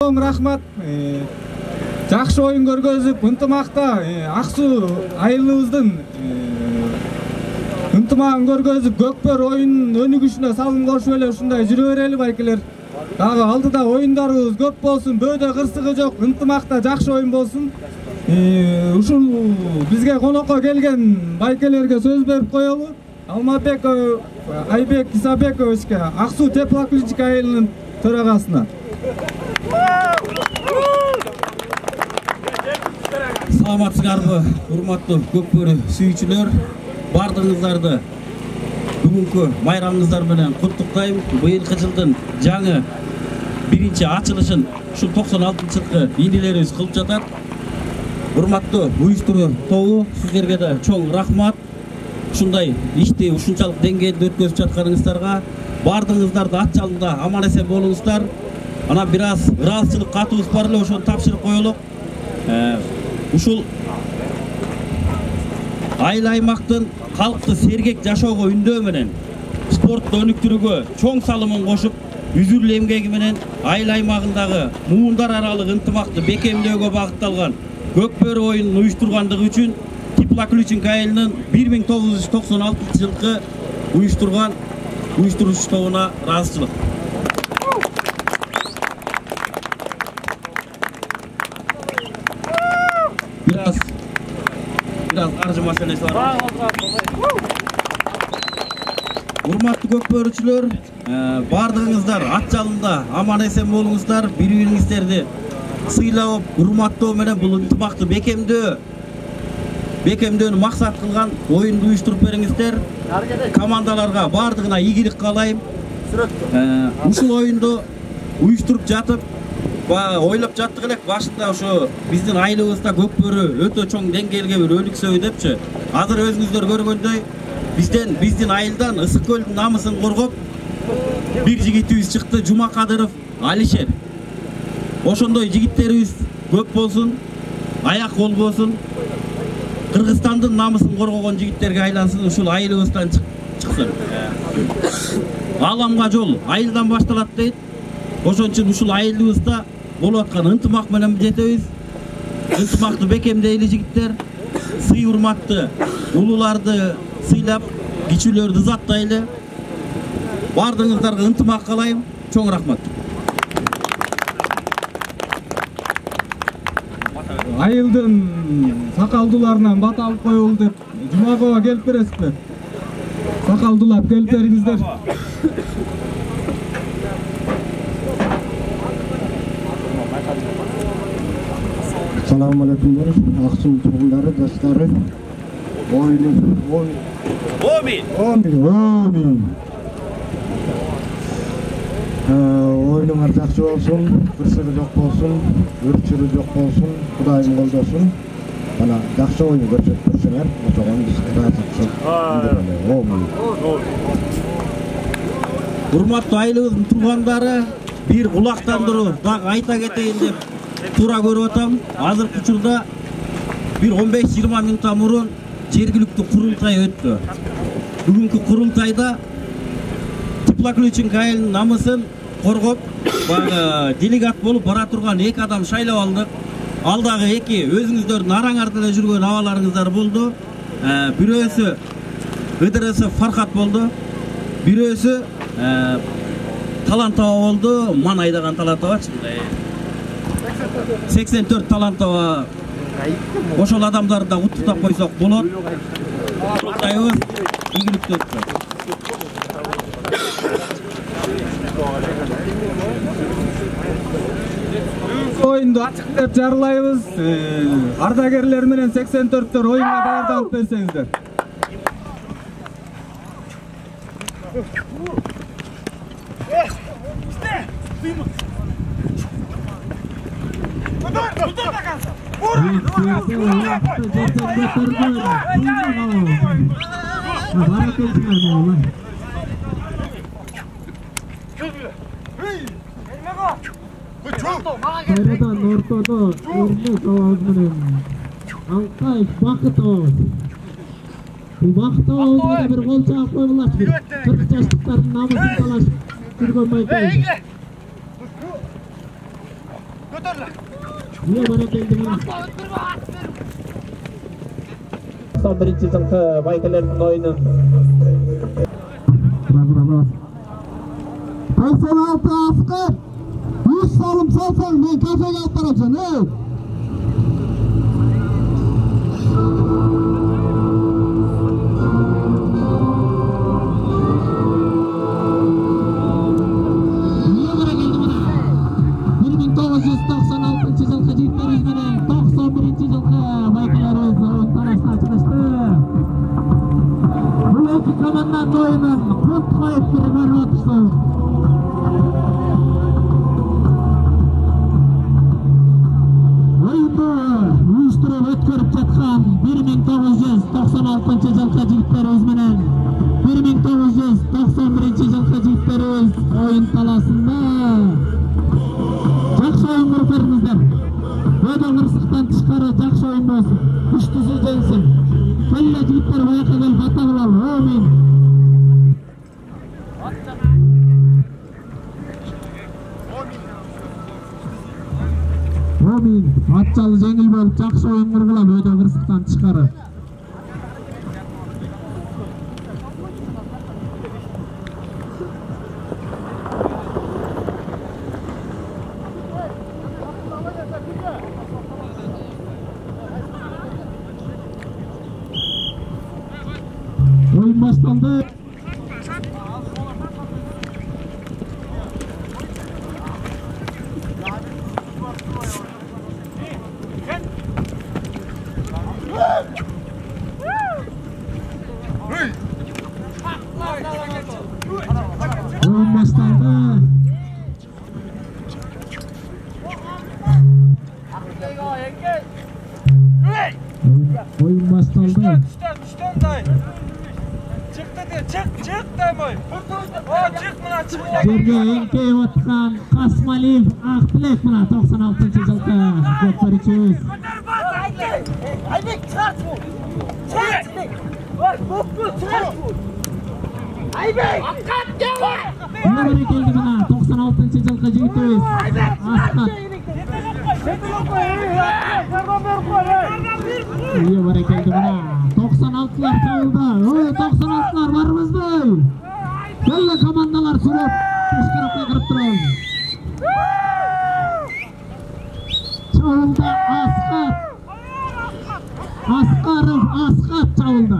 Чоң рахмат. Жакшы оюн көргөзүп, ынтымакта Аксуу айылыбыздын ынтымагын көргөзүп, Көкбөр оюнунун өнүгүшүнө салым кошуп эле ушундай жүрө берели байкелер. Дагы алдыда оюндарыбыз көп болсун, бөөдө кырсыгы жок, ынтымакта жакшы оюн болсун. Ушул бизге конокко келген байкелерге сөз берип коелу. Алматбек Айбек Исабековичке, Аксуу теплоключик айылынын төрагасына. Саламатсыздарбы, урматтуу Көкбөрү сүйүүчүлөр, бардыгыңыздарды бүгүнкү майрамыңыздар менен куттуктайм. Быйылкы жылдын жаңы биринчи ачылышын ушул 96-жылкы инилерибиз кылып жатат. Урматтуу уюштуруу тобу, сиздерге да чоң рахмат. Ушундай ишти ушунчалык деңгээлде өткөзүп жатканыңыздарга, бардыгыңыздарды ат жалында аман эсен болуңуздар. Ана бир аз ыраазычылык катыбыз бар эле, ошону тапшырып коелук. Ушул айыл аймактын калкты сергек жашоого үндөө менен спортто өнүктүрүүгө чоң салымын кошуп, үзүрлүү эмгеги менен айыл аймагындагы муундар аралык ынтымакты бекемдөөгө багытталган Көкбөр оюнун уюштургандыгы үчүн Теплоключик айылынын 1996-жылкы уюштуруучу тобуна ыраазычылык. Biraz arjı masalesi var. Урматтуу көкбөрүчүлөр, бардыгыңыздар ат жалында аман эсен болуңуздар, бири-бириңиздерди сыйлап, урматтоо менен бул ынтымакты бекемдөөнү максат кылган оюнду уюштуруп бериңиздер. Командаларга бардыгына ийгилик каалайм. Ушул оюнду уюштуруп жатып, ойлоп жаттык элек, башында ошо биздин айылыбызда Көкбөрү өтө чоң деңгээлге бир өнүксө деп. Азыр өзүңүздөр көргөндөй, биздин айылдан Ысык көлдүн намысын коргоп бир жигитибиз чыкты, Жумакадыров Алишер. Ошондой жигиттерибиз көп болсун, аяк болбосун. Кыргызстандын намысын коргогон жигиттерге айлансын, ушул айылыбыздан чыксын. Аламга жол айылдан башталат дейт. Ошон үчүн ушул айылыбызда болуп аткан ынтымак менен жетебиз. Ынтымакты бекемдейли жигиттер. Сый урматты улууларды сыйлап, кичүүлөрдү заттайлы. Бардыгыңыздарга ынтымак каалайм. Чоң рахмат. Айылдын сакалдууларынан бат алып коелу деп Жумагова келип бересизби? Сакалдуулап келип бериңиздер. Assalamu alaikum, Aksuum turgundары, жаштары. Amin. Oyunlar жақсы болсын, кырсыгы жок болсын, өрчүрү жок болсын, Кудайым колдосун. Бана жақсы ойын көрсөтсөңөр, ошондон биз ыраазычылык. Урматтуу айылыбыздын тургандары, бир кулактандыруу дагы айта кетейин деп туура көрүп атам. Азыркы учурда бир 15-20 мүнөттөн мурун жергиликтүү курултай өттү. Бүгүнкү курултайда Теплоключик айылынын намысын коргоп, делегат болуп бара турган 2 адам шайлап алдык. Алдагы 2 өзүңүздөрдүн араңарда жүргөн абаларыңыздар болду. Бирөөсү Ыдырысов Фархат болду. Бирөөсү Талантова болду. Ман айдаган Талантова. 84 Талантова. Ошол адамдарды да куттуктап койсок болот. Куттуктайбыз. Ийгиликтүү өттү. Oyundu açık деп жарылайбыз. Ардагерлер менен 84-төр оюнга даярданып берсеңиздер. Kayradan ortada örnek avazının Altay Bakıt avaz. Bu Bakıt avazına bir gol çağıp koyulaş bir 40 yaşlıkların namısını talaş Kırgön Baykay'da. Niye barakeldi muna? 91-ci жылкы байкелердин oyunu. Bravo. 96 asker. 100 salım salsan ben kafeye atlaracağım. Oyun talasında жақсы oyun kurup berіңіздер. Böyle hırsıktan çıkarı жақсы oyun olsun. Güçlüsü jensin. Kelle jigitler bayakka gelip ata kılal. Amin. Amin. Atçalı жеңил болуп жақсы oyun kurgula böyle hırsıktan çıkarı. Oyun başlandı. Oyun başlandı. Oyun başlandı. Düştön dayı. Çıktı de çık demoy. Çık mına çık. Жерге эңкейип аткан Касмалиев Акбилек мына 96-жылкы көпөрүчүбүз. Айбек чыгарт бул. Чыгарт. Ой, бокку чыгарт бул. Айбек. Акат кела. Мына келди мына 96-жылкы жигитибиз. Аскат. Iya barakelde mına 96'lar çağıldı. Oy 96'lar varmızbı? Kelle komandalar sürüp kışkırıp kırıp durun. Çağıldı Askat. Askarov Askat çağıldı.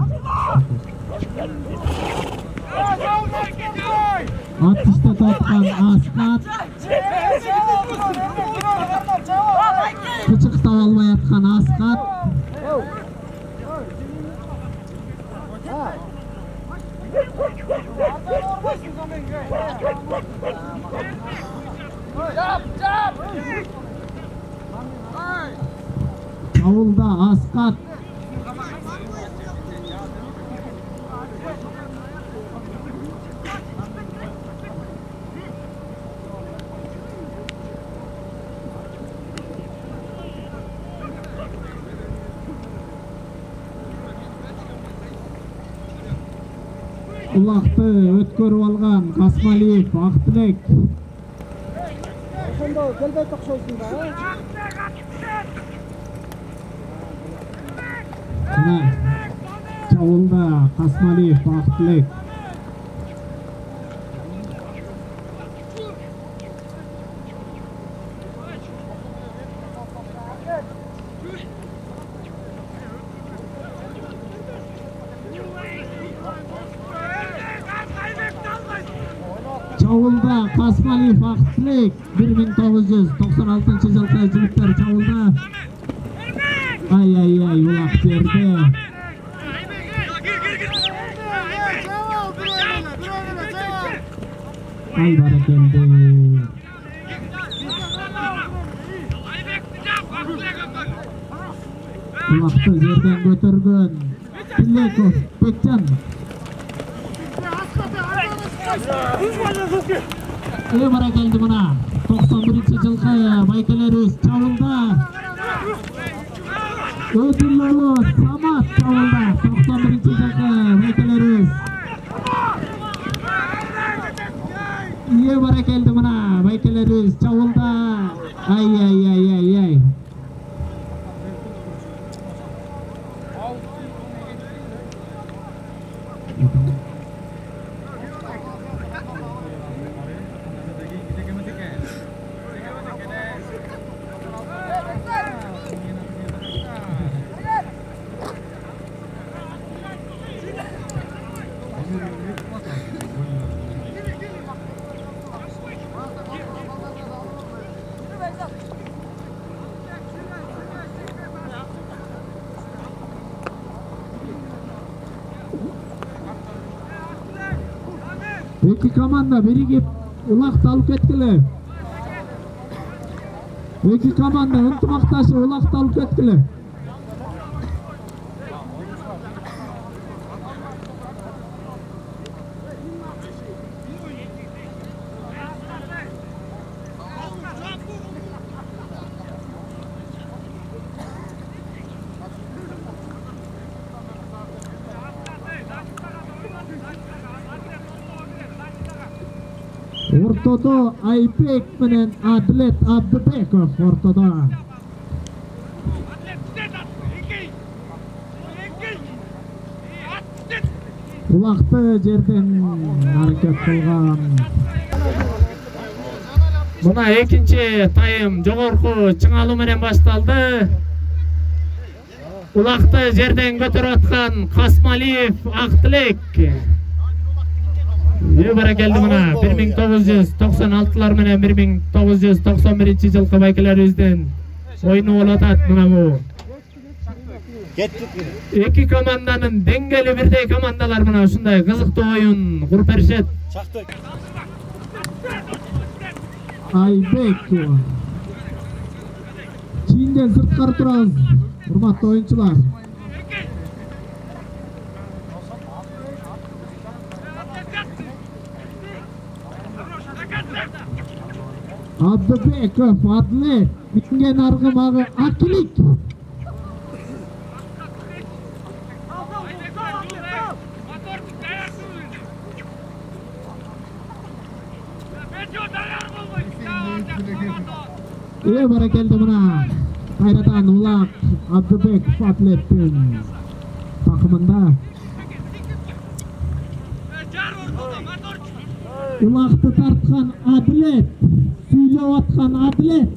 Atışta tutkan Askat. Kıçık almay atkan Askat. Çavulda Askat. Ullaқты өткөрүп алган Касмалиев Акбилек. Ошондо келбей токшойсуң да. Мына чабуулда Касмалиев Акбилек. Çavulda Kасмалиев Акбилек 1996-жылкы жигиттер чабулда. Ay улак жерде. Ay barakelde. Улакты жерден көтөргөн Тилеков Бекжан. Ey barakelde mına 91-жылкы байкелерибиz чабулда. Ödüllü Samat çavulda 91-жылкы байкелерибиz. İyi barakelde mına байкелерибиz çavulda. Ay. İki komanda birigip ulaqta alıp ketkiler. İki komanda ынтымақташы ulaqta alıp ketkiler. Ortada Aybek menen Adlet Abdubekov ortada. Ulaqты жерден hareket kılgan. Muna ekinci tayım jogorku çıngalуу menen baştaldı. Ulaqты жерден көтөрүп atkan Kasmaliyev Aqtilek. Бара келди мына 1996-лар менен 1991-жылкы байкелерибиздин ойуну болуп атат мына бу. Эки команданын деңгели бирдей командалар мына ушундай кызыктуу оюн куруп беришет. Айбек. Чийинден сырткары турабыз, урматтуу оюнчулар. Abdubekov Adlet, bitingen argımagı Akilik. İyi bara geldi buna. Kayratan Ulaq Abdubekov Adlet'in takımında. Ulaqты tartkan Adlet, süylep atkan Adlet.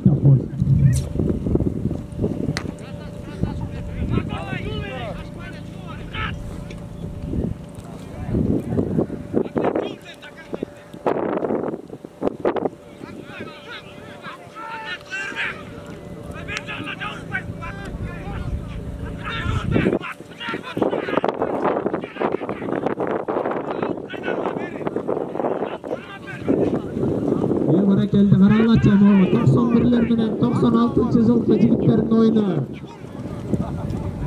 Geldi Karalaçam o 91'ler menen 96-жылкы жигиттердин oyunu.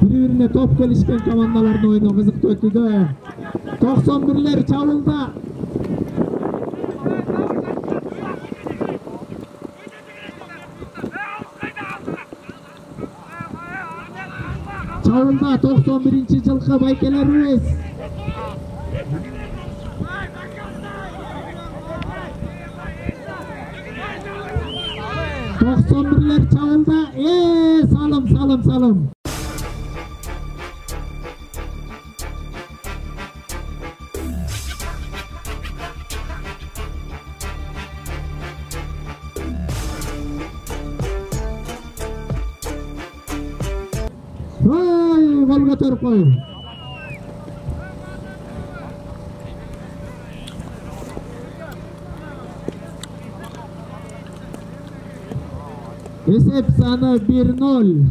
Bir-birine top gelişken komandaların oyunu kızıktı ötüdü. 91'ler çavulda. Çavulda 91-жылкы baykelerimiz. Birler çağılda, salım. Vay, gol götürüp koyun. Esep sanı 1-0.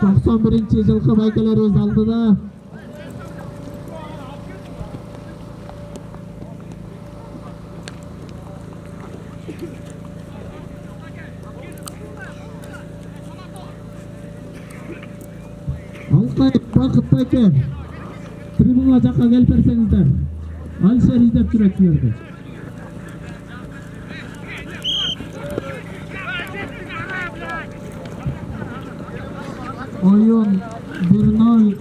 91-жылкы baykelerimiz aldıda. Alkay Bakıt Bayke. Tribuna жаққа келip берсеңиздер. Алишер издеп жүрөт силерди. Oyun 1-0.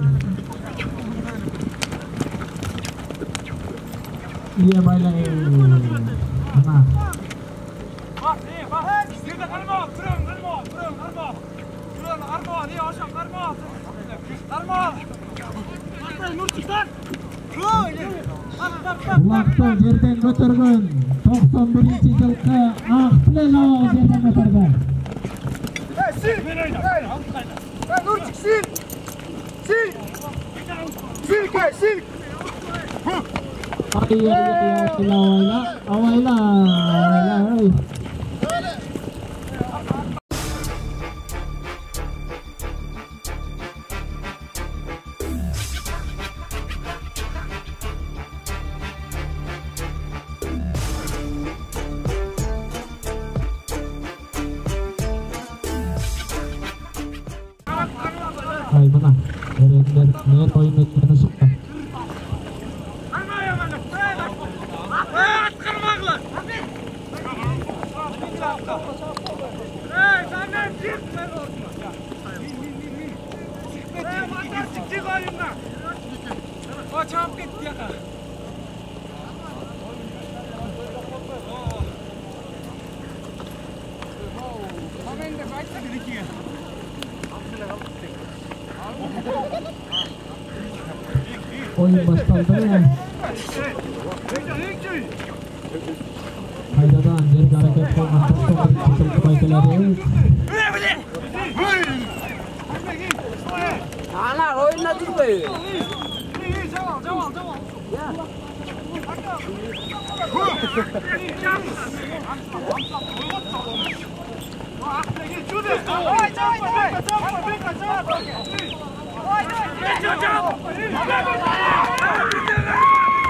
Iya baylayın. Ana. Bulaqda yerden götürgün 91-жылкы Aqtilel Avaz yerden götürgün. Sil! Nurçuk sil! Sil! Sil kay sil! Aqtilel Avayla. Ay mana, ne toyun etmeni çıktı. Çabuk gitti ya. Oyun başlandı. Kaydadan yerge hareket olmak çok baykeleri. Ana oyuna durmayın.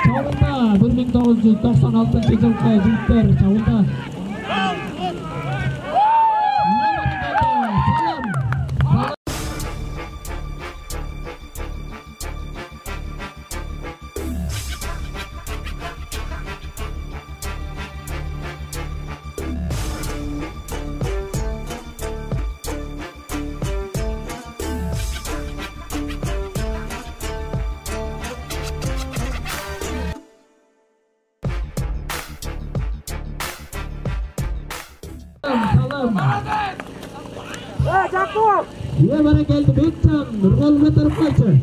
Çavunda 1996-жылкы жигиттер çavunda. Jakub! Ye bana geldi Bekcan, rol götürüp kaçı.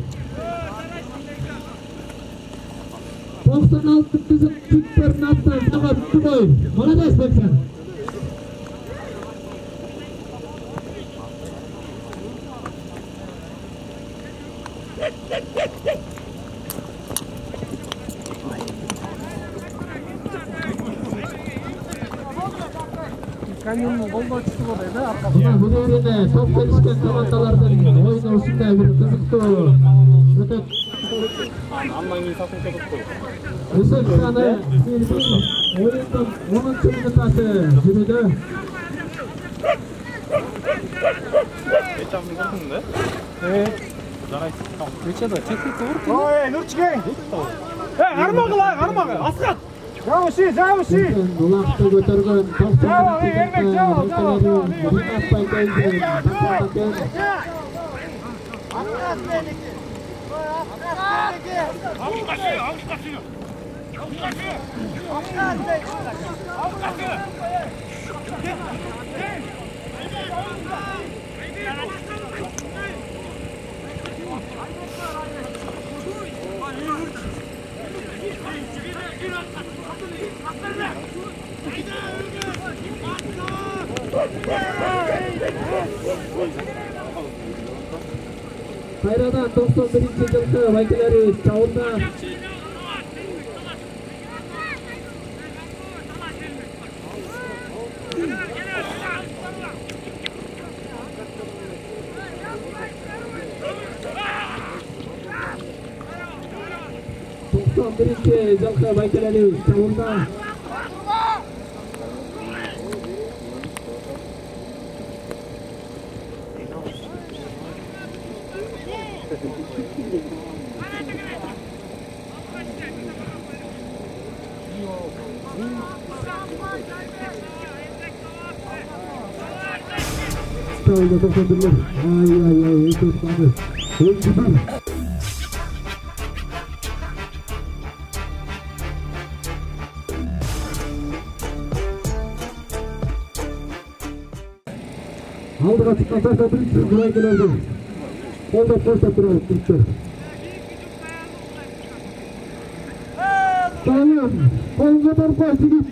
96 bizim Türklerin altından sana bitti boy. Молодец Bekcan. Buna bu devrede top gelişken komandalardan oyun olsunday bir kızıktı. Öte Ösek sanı oyunun 10. minutası yürüdü. Askat! Javuşi! Bulaqda götürgün 90 Kayradan 91-жылкы vakilleri çavunda. жылкы vakilleri çavunda. Stayda topladılar. Ay, topladı. Öldüler. Aldığa çıkan taşla bir sürü kolay gelirdi. Kolda ko'rsattiramiz Turklar. Sayın, qo'lga tortib sigit.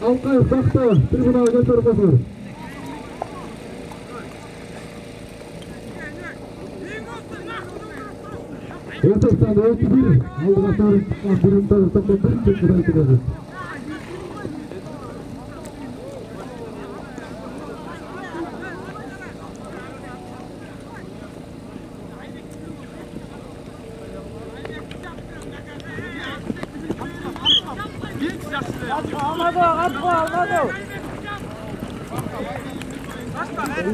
Alqay Saxta tribunaga o'tirib O'zbekiston o'yinchisi oldiga tarix birinchi to'xtatdi. Almadı.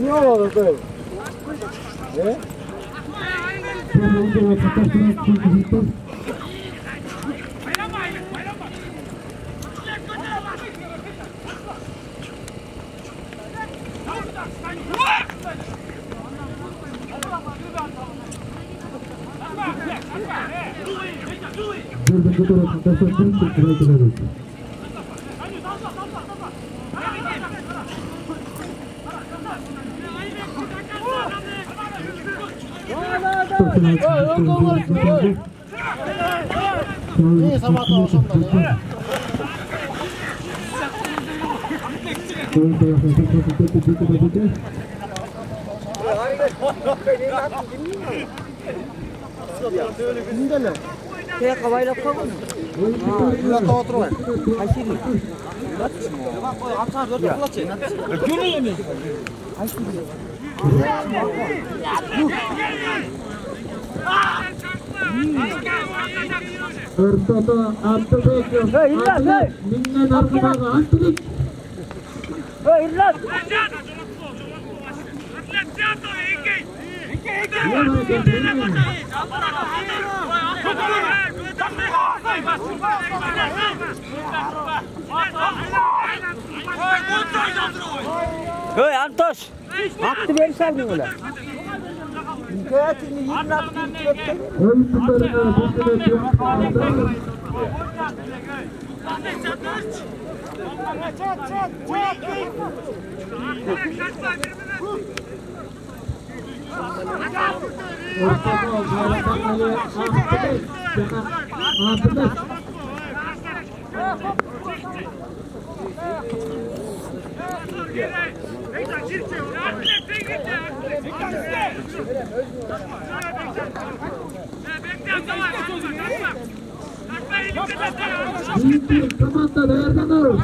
Ne oldu? Ne? Kayak kawailap ka ko. Ilan to otro eh? Haysiri. Ortada Abdubek mingan arkadaşı Antrik. İllat. Hey Antoş. Attı beni saldın öyle. Hikayetini yiyip attı bitirip. Oyun tutarına bitirip. Команда даярданабыз.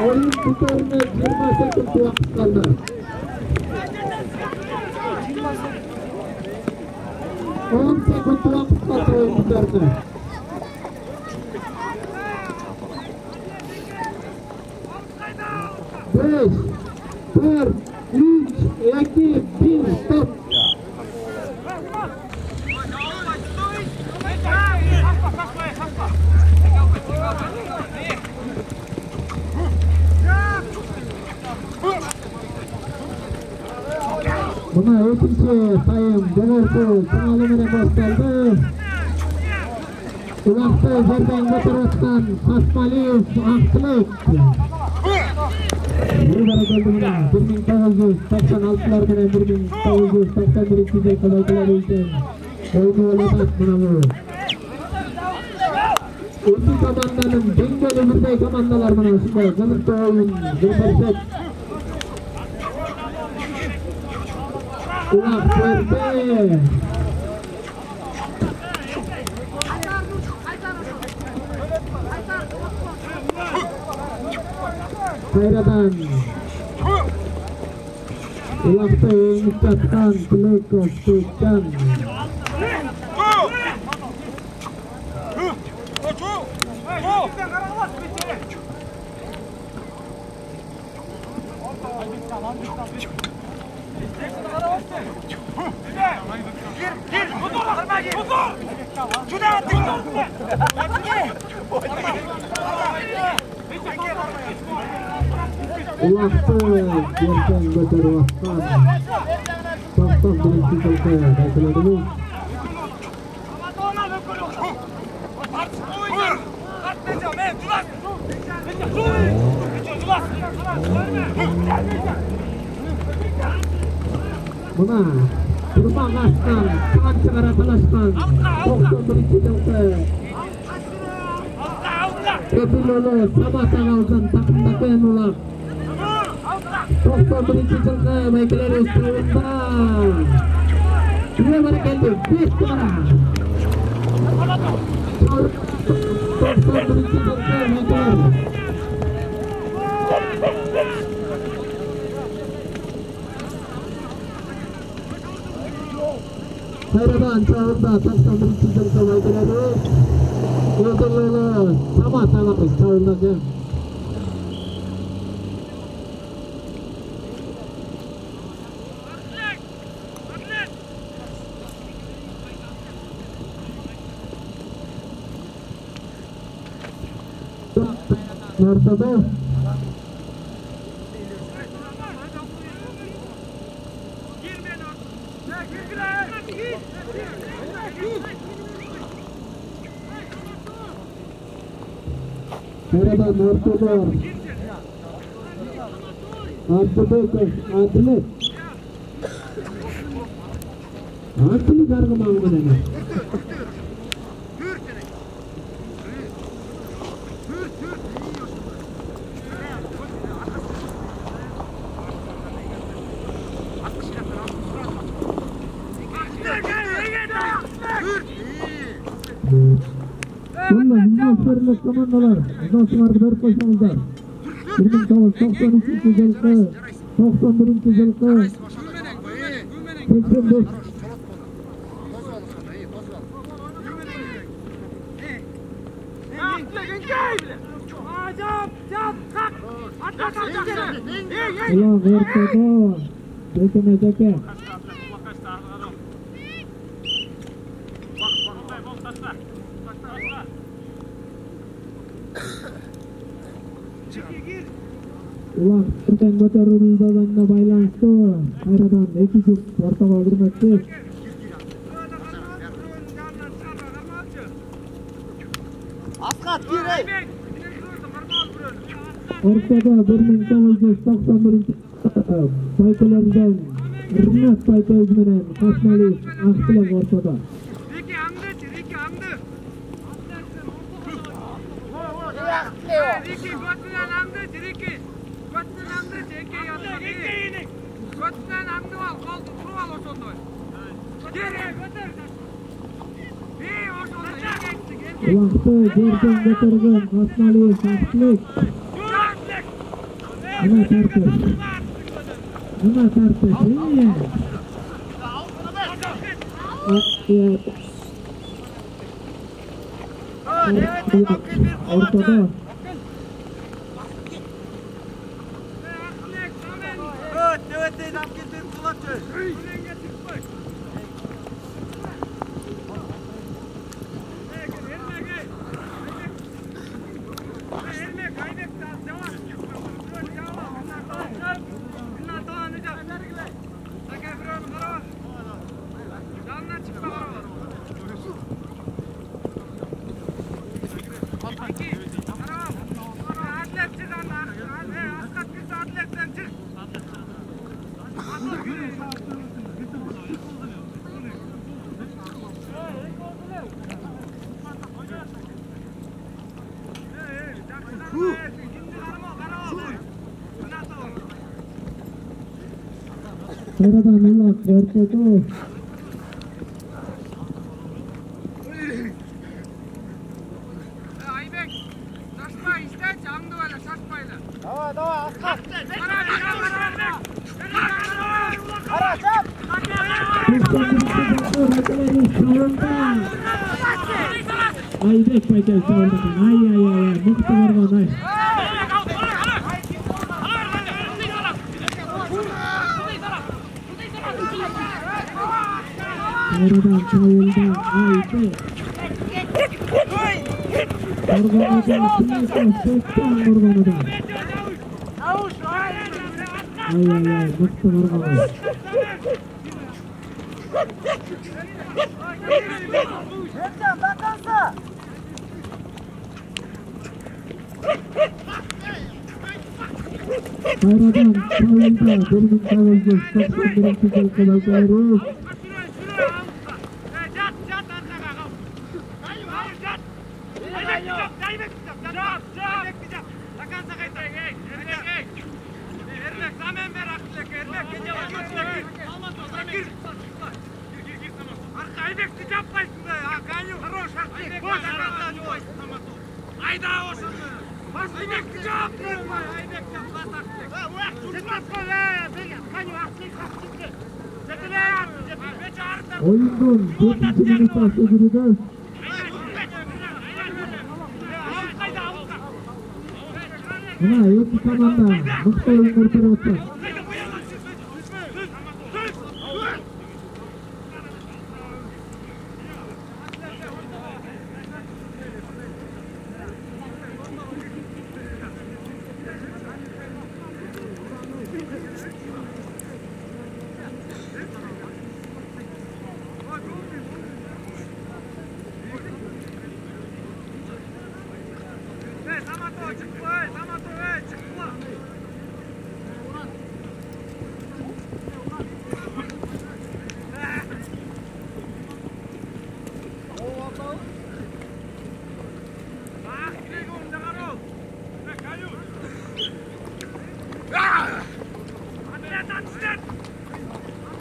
Oyun tutarına 20 sekund vakit kaldı. On sekund vakit kaldı oyun tutarına. Beş, dört, üç, iki, bir, stop. Buna ötünce sayım Demirsu sınavımına başladı. Ulaştı yerden götürürken Kasmaliyev Akçılık. Buraya geldi buna 1986'lar bilen 1981'de kalaycıları için oyunu olarak buna bu. İki komandanın dengeli birday komandalar buna şimdi kılıçta oyun bir set. Ulak verdi. Hayradan Ulakta mengucapkan Telekoskan Ulaştı, yerken götürü attan. 91. jilgi belgiladimiz. Buna Kurban Aslan, Kıvan Çıgara Talaşkan, 91. jilgi Kepilolu Sabah Ağız'ın takımdaki Enulak 91. jilgi belgileri üstüyunda Şuraya bana geldi, 5 numara 91. jilgi belgileri Hayradan çağırda 91. jilgi belgileri Yoldaları Sabah Ağız'ın çağırındaki Ortada Oradan ortada Adilet argıman güleni Hizmetlerine komandalar, uzatmalarda bir koşanlar. 1993 jilgi, 91 jilgi, 85. Ulan ortada, deke. Ulan Türkmen götürüldüğünde baylanıştı. Hayradan 2 juft ortaga girmekte. Askat gir. Ortada 1991 baykalardan Rinat baykayız menen Kasmali Akçılak ortada. Riki andı. Riki götüren andı, Riki. Götüren andı, Riki yandı. Götüren andı al, kaldı, kuru al oşonda. Geri, götür. Ulaştı, yerden götürgen Kasmali Akçılak. Buna tartış, iyi. Ortada. Hayradan ulak ortada. Aybek, şaşma işte, canlı böyle şaşmayla. Dava, askat. Ara, çap. Aybek baykay sağırdakan. Ay. Mıktı vargan ay. Hayradan çayılda Aybek. Organada, Tüneyka, Sostan organada. мықты қорғау. Қайрадан тауылда бөлімін тауылды 91-ші жыл қылауқайры. Oyundan 4. minutda sürdürüldü. Buna iki komanda mıқты oyun kurtarıyor.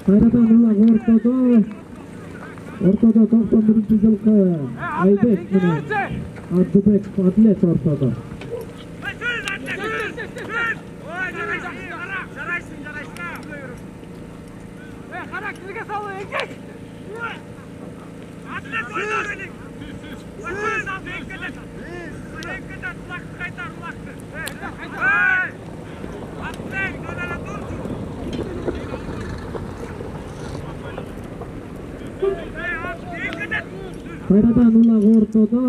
Kayradan ulan ortada 91-ci yılkı Aybek mene Abdubek Adlet ortada. Kayradan ulan ortada.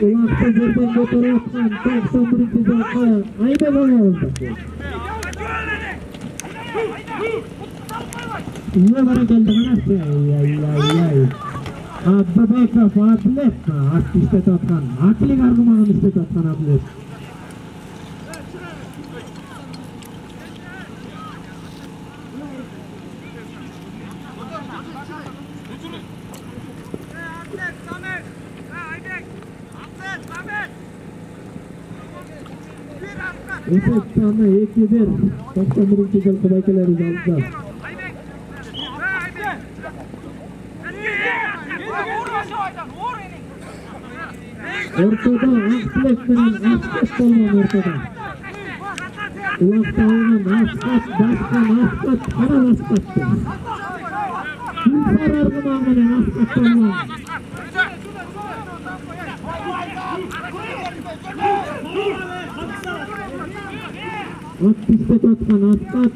Ulakta жерден көтеріп атқан 91-ci yılkı Aybek oldu. İyi bana geldi kanası. Abdubekov Adlet at istet atkan. Atlik argımağın istet atkan Adlet. Esek sani 2-1 91-ci yılkı baykeleri aldı. Ortada Akbilek menen Askat bolman ortada. Ulakta oynan Askat, başkan Askat, karal Askat'tı. Gülfar argımağın menen Askat bolman. At istet atkan Askat.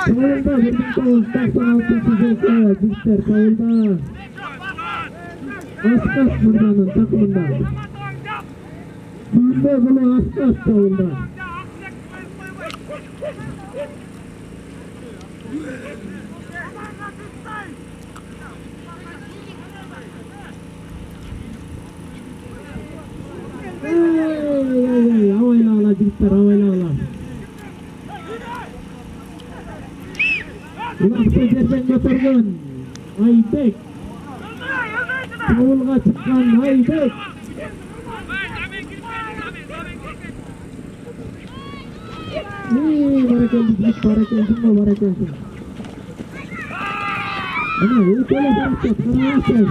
Kayılda 96-ci yılkı Dikter Kayılda Askat mırdanın takımında. Büyünme bunu Askat Kayılda. Havayla ala Dikter, havayla ala. Ulakta жерден götürgün Aybek. Tavulga çıkan Aybek. Barakeldik, barakelsin mi barakelsin. Ana ötele harekat qaraysın.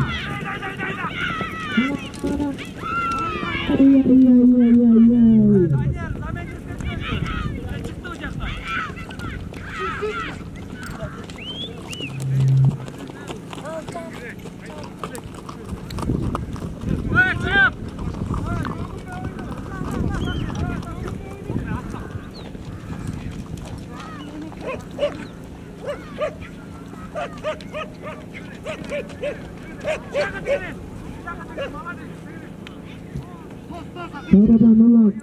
Sonradan olak,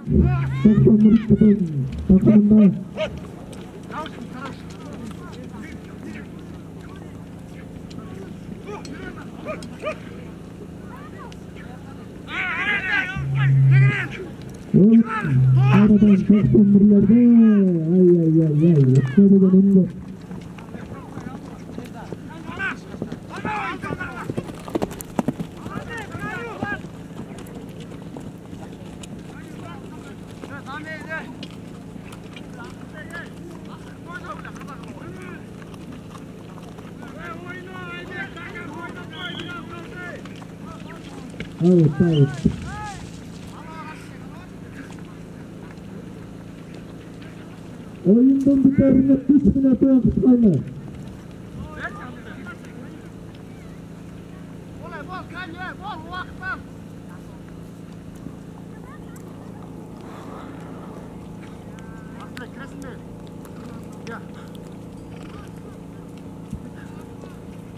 doktor Murtad'ın takımında. Sonradan çok sömürlerde, ay, yapmadığı önünde. Evet. Oyundan biterine 3 minut vakit kaldı.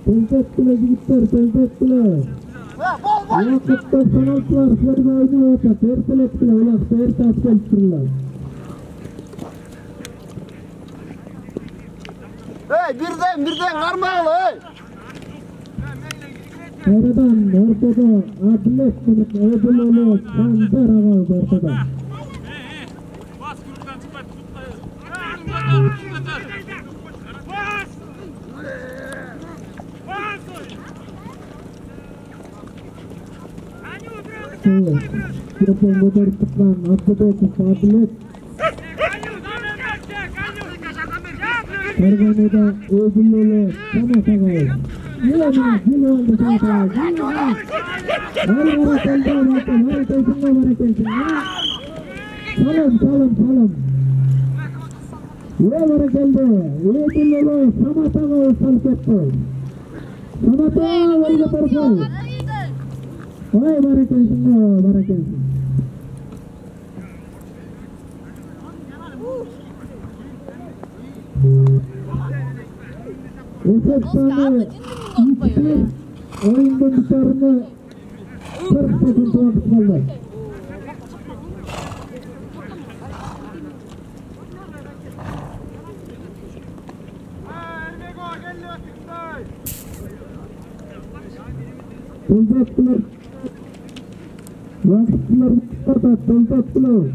Pentet bile gittiler, pentet bile. Vakıtta sanatçılar sizlerle oynuyor. Tertelet bile, ulan seyirte açılsınlar. Hey, birden karmayalım hey. Oradan ortada Adlet Münük Ödülolu Kanser Ağaz ortada. Bas gruptan çıkmayıp tutmayın. Mikrofon motor tutman Abdubekov Adlet. Erganeda Ödülolu Samat Ağaz. Yılana yıl oldu Samat Ağaz. Var Salam. Var geldi. Ödülolu Samat Ağaz salketti. Samat Ağaz varga tarafı. Vay barakallah. Esefsane İçtir oyundan dışarına 40 sekund vakit kaldı. Toldattılar. Vakitler toldattılar.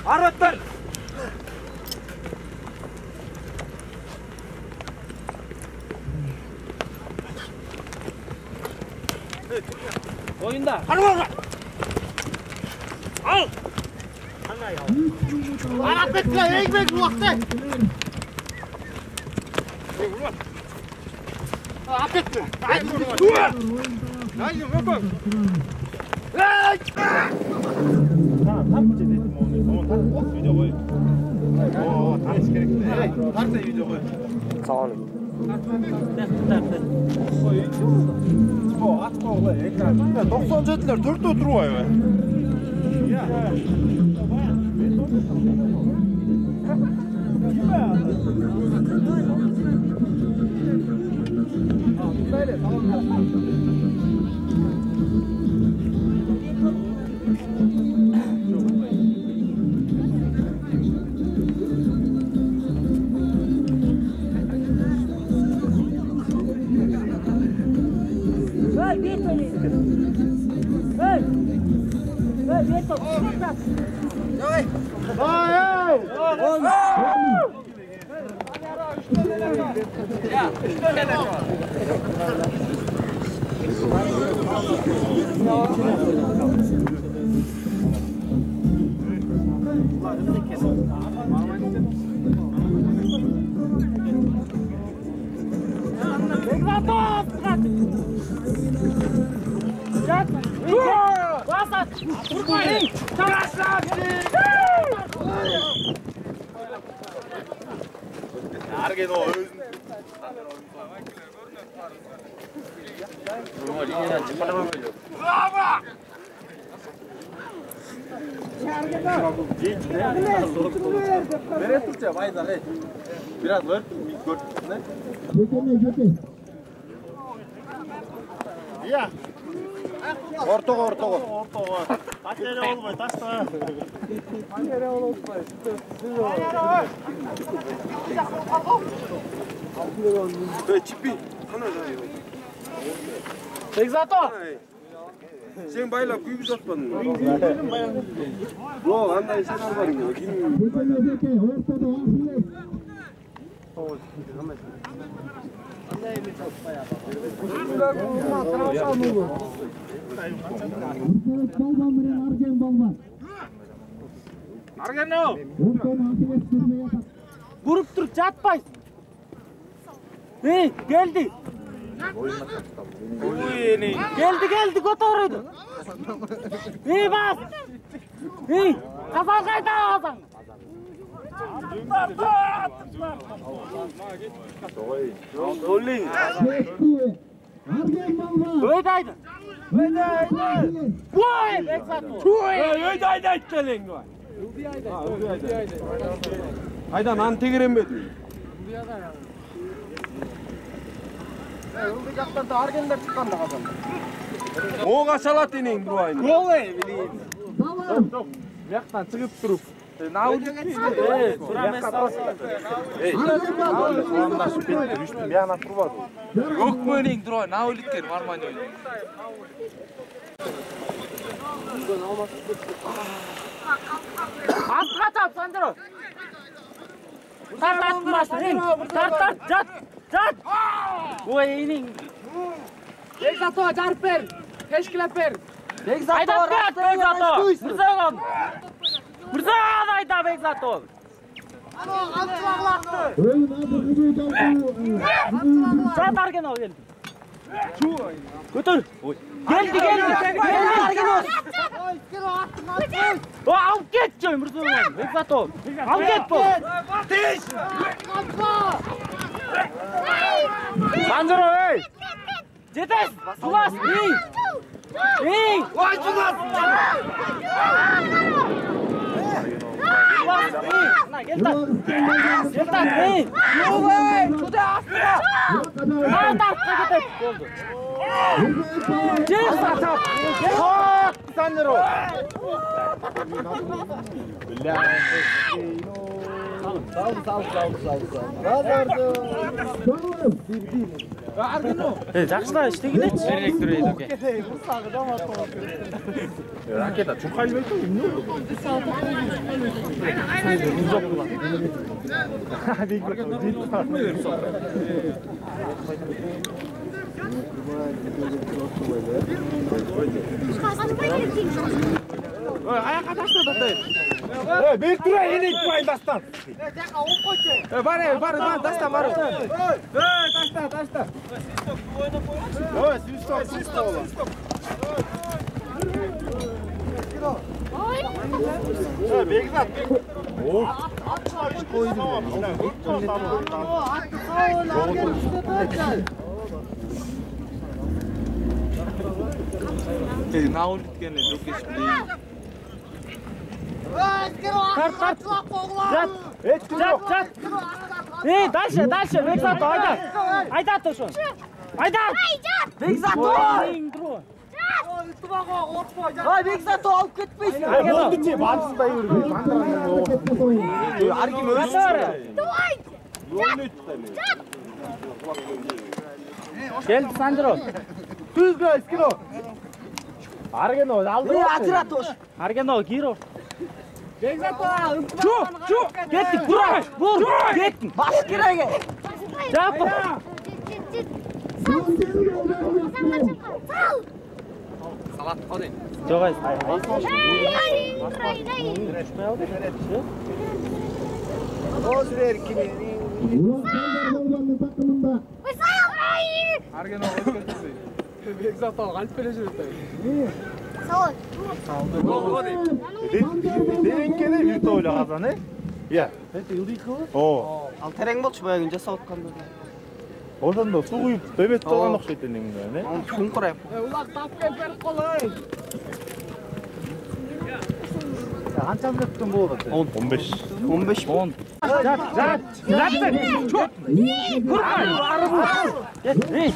Arvatlar. Oyunda. Hadi bakalım. Al. Arap ettiler, ekmek bu vakti. Arap ettiler. Haydi bakalım. Haydi bakalım. Tapıp dedim onu. Tapıp video koy. Oo, tanış gerekli. Tarsa video koy. Sağ olun. O at koy ekran. 97'ler 4'te oturuyor ya. Ya. Böyle tamam. Biraz var. Ya. Orta. Atere olmay, taşta. Atere olmay. Böyle çipi. Tekzato. Sen bayla kuyup satmadın mı? Yok, anday sen almadın ya. Kim Argeno. Vurup dur, çatmayız. Hey, geldi. Geldi, götürüydü. Hey, bas. Hey, kafan kaydı ağzın. Dolling. Öydaydı. Vay, beksato. Öydaydı etkelin var. Hayda nan tegirenmedi. Ilдыкактарда аргендер чыкканда казан. Оға шалат енең дуайын. Ой, билейин. Стоп. Бияктан чыгып туруп. Yok böyleyin duruyor. Ne öldükler var mı öyle? Astığa çap Sandro. Tart başla. Tart. Çat. Oy inin. Bekzato çarp ver. Teşkilat ver. Bekzato. Mırza ayda Bekzato. Çat Argeno geldi. Götür. Geldi. Al git canım Mırza. Bekzato. Al git bu. Sandro hey. Cetes. Sulas. Hey. Vay sulas. Gel tak. Hey. Yok hey. Suda asla. Tak. Oldu. Cetes tak. Hop Sandro. Жақсылар іште келеді. Электроид оке. Ракета чукай бейті не Аяққа ташты тастайын. Бейт тұра енейді тұрайын дастан. Бар, таста, бар. Ташта. Ой, свисток. Бекзат. 나올 때는 좋겠습니다. Эй, дальше, Бекзат, айда тошу. Айда! Бекзат! Ай, Бекзат алып кетпейсің. Болды че, барысында жүрбей. Аргим өсір. Келді Сандро. Түзгі, скиро. Аргено, алды. Атыра тош. Аргено, гиро. Бекзат, Чу! Кеттік, бұр! Кеттің. Баш кереге. Жапы. Салат қаден. Жоғай. Аргено өткізді. Бекзат ал, қалып келе жүрді. Деренкені жүрті ойлы қазан, Иә. Ал терең болчу баягы жасап атканда. Ошондо суу куюп бебет болгон окшойт элеңде, Чуң курайып. Улак тапкен берип колой. Канча мүнөттөн болот? 15. 15 10. Жат. Чу. Курай.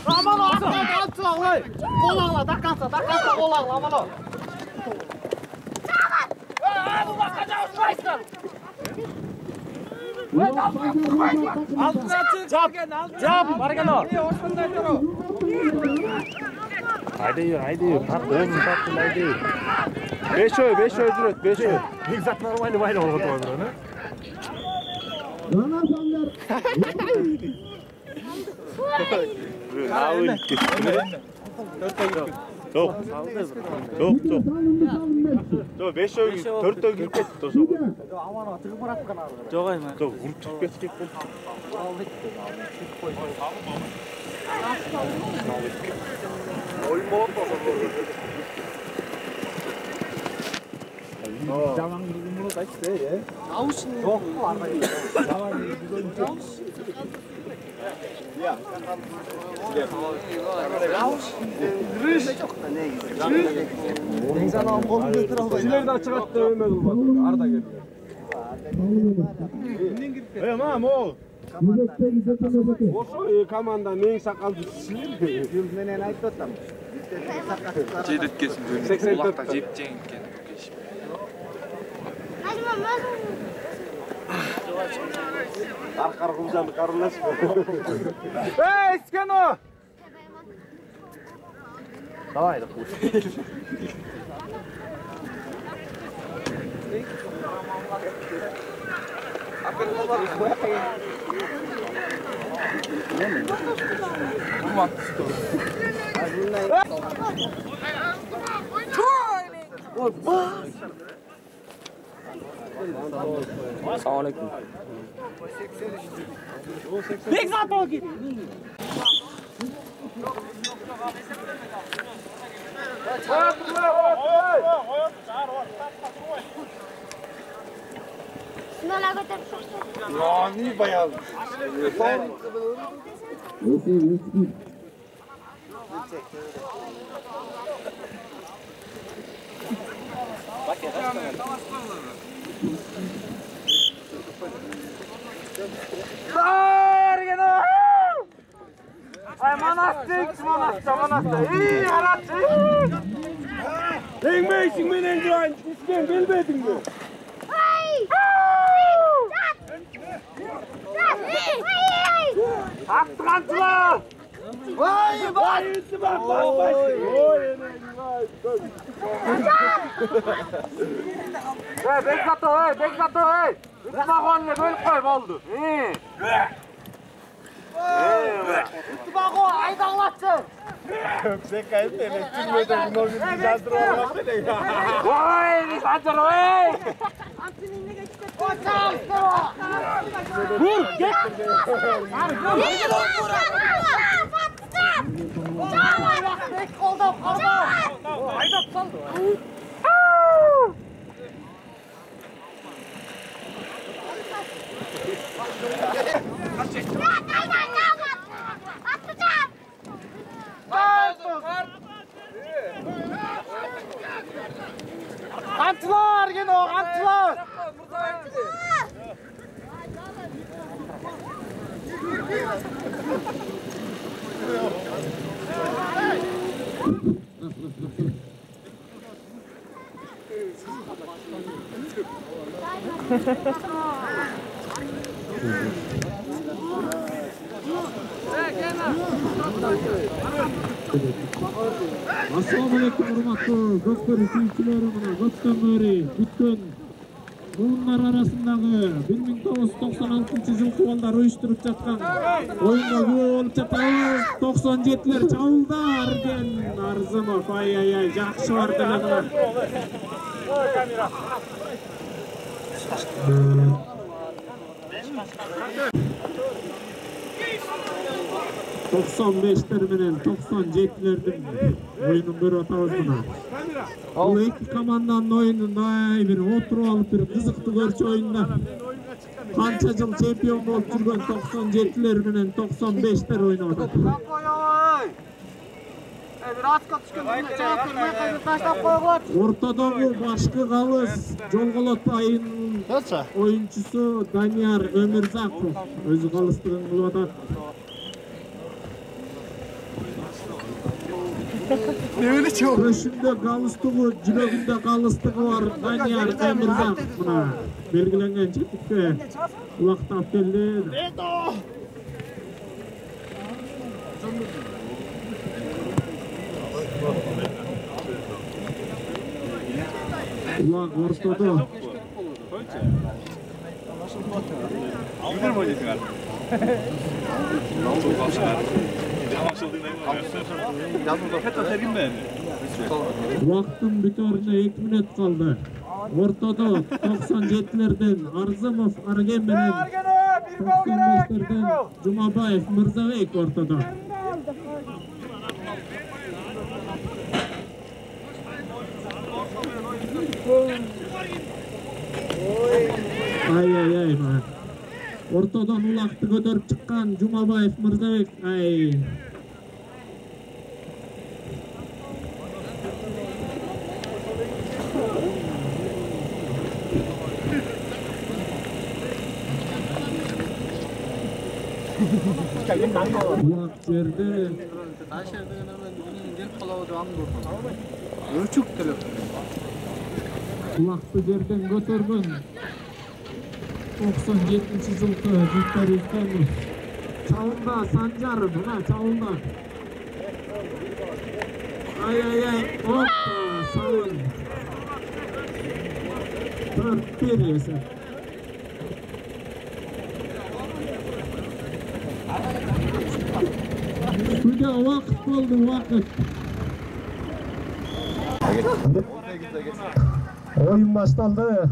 Аман алчыла ой. Колагла даканса, колагла аман. Улакка жабышпайсыңдар. Жап, Аргено. Ошондой туруп. Айдайыр. Тартын, айдайыр. 5 ой жүрөт, 5 ой. Бекзат нормально байлы болот отурат, Жоқ, 5 ой 4 ой кирип кетти ошо. Аман тыгып бараткан ары. Жоғай ма? Жоқ, уруп чыгып кеткек болду. Oyun болот болсо. Жаман болот айтты, Аушын. Жоқ, арбай. Жаман бүгүн. Я. Силерди чыгатты өмө кылбады. Арда келди. Мам, ол. Ошо команда мен сакалды силер. Менен айтып атам. Жедеткесин. 84 жеп жеңген. Аркар кылжанды карылаш. Эй, скено! Давай, да пусть. Assalamualaikum. Бекзат оги. Ya, ni bayağı. Ay manastık, manastı. İyi aratçı. Değmeysin beni Duran. İsken gelmedin mi? Atlantılar. Vay vay. Bak. Hey Bekzato hey. Üstüme bölüp koy oldu. İyi. Üstüme aydağlatçı. Sen kayıp beni. Tümleden bunu bir olmasın. Vay Sancar vay. Vur, git. Qançlar gene o qançlar. Assalamualaikum hurmatly Gökberi suyucuları mına Gökten beri bütün buğunlar arasındağı 1996-жылғы балдар uyuşturup жатқан oyunda güve olup жатабыз 97'ler çağılдар ген Арзымов ай жақсы барды мына 95'ler менен 97'lerдің oyunun көріп атабыз мына. Бұл екі команданың oyununda bir отырып алып bir қызықты көрчү oyunda. Қанша жыл чемпион болып жүрген 97'ler менен 95'ler ойнап атат. Ортадагы башкы калыс Жолголот айынын oyuncusu Данияр Өмүрзаков өзү калыстыгын кылып атат. Көшүндө галстугу, жүрөгүндө галстугу бар Данияр Өмүрзаков мына белгиленген четикке улактап келди. Улак ортодо. Уақыттың бүтөрүнө 2 мүнөт калды. Ортодо 97'lerden Арзымов Арген менен 95'lerden Жумабаев Мырзабек ортодо. Ай мына. Ортодон улакты көтөрүп чыккан Жумабаев Мырзабек улак жерде улакты жерден көтөргөн 97-жылғы Виктор Исламов чалында Санжар мына чалында опа сайын 4-1 есеп. Sudah vakit oldu vakit. Oyun başlandı.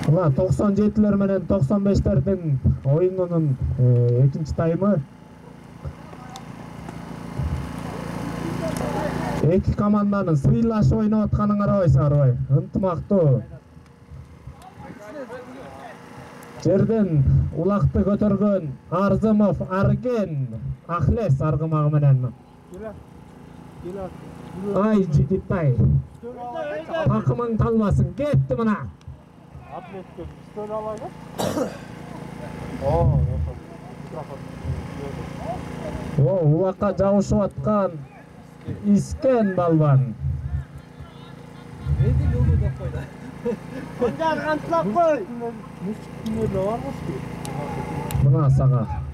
Ulan 97'ler menен 95'lerden oyununun ikinci tayımı. Iki komandanın sıylaş oynap atkanın arabay. Ынтымактуу. Жерден улакты көтөргөн Арзымов Арген Ахлес аргымагы менен. Ай жигиттай. Такымың талбасын, кетти мына. Улакка жабышып аткан Искен балбан.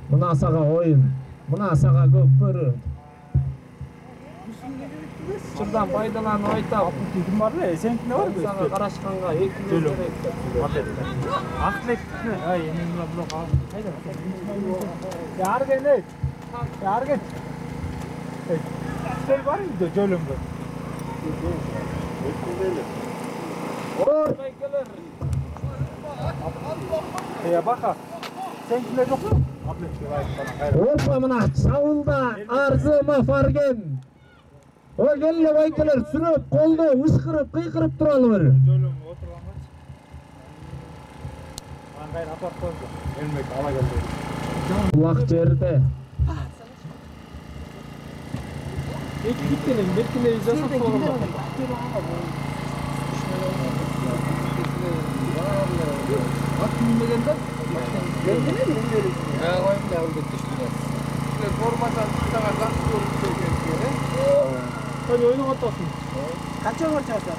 Мына сага ойын, мына сага көкбөрү. Шырдан пайдаланып айтап, ким бар эле? Сенкине бар бе? Сага карашканга 2 миллион керек. Ахметне, эми мына блок ал. Кайда? Ярген. Сен бар үйдө жөлөмгө. Бака. Сенкилер жок му? Опа мына чабылда Арзымов Арген. Ой, келе байкелер, сүрөп, колду ышкырып, кыйкырып туралыбыр. Аңгайын апарып коюңуз. Элмек ала келди. Улак жерде. Эки биттенен бетине жасап койгон. Ат минмегенде? Келдине ми? Коюмда алды түштү. Формадан таган жакшы көрүп келген. Кане ойнап атасың? Канча гол чаштың?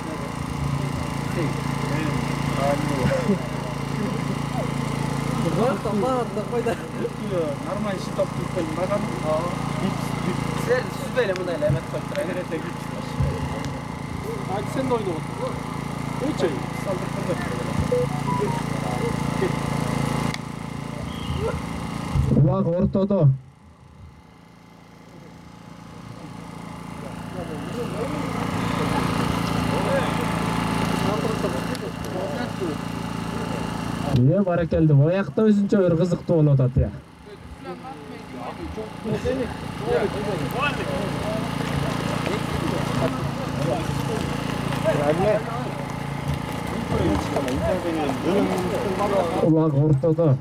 Барда койда. Нормально шитоп кеткен багам. Сен сүзбейле мындай эле эмет коюп тура. Эрете гипс. Айт сен да ойнап атасың. Өчөй, салдырып көрдүм. Улак ортодо. Баракелди. Оякта өзүнчө бир кызыктуу болуп атат я. Улак ортодо.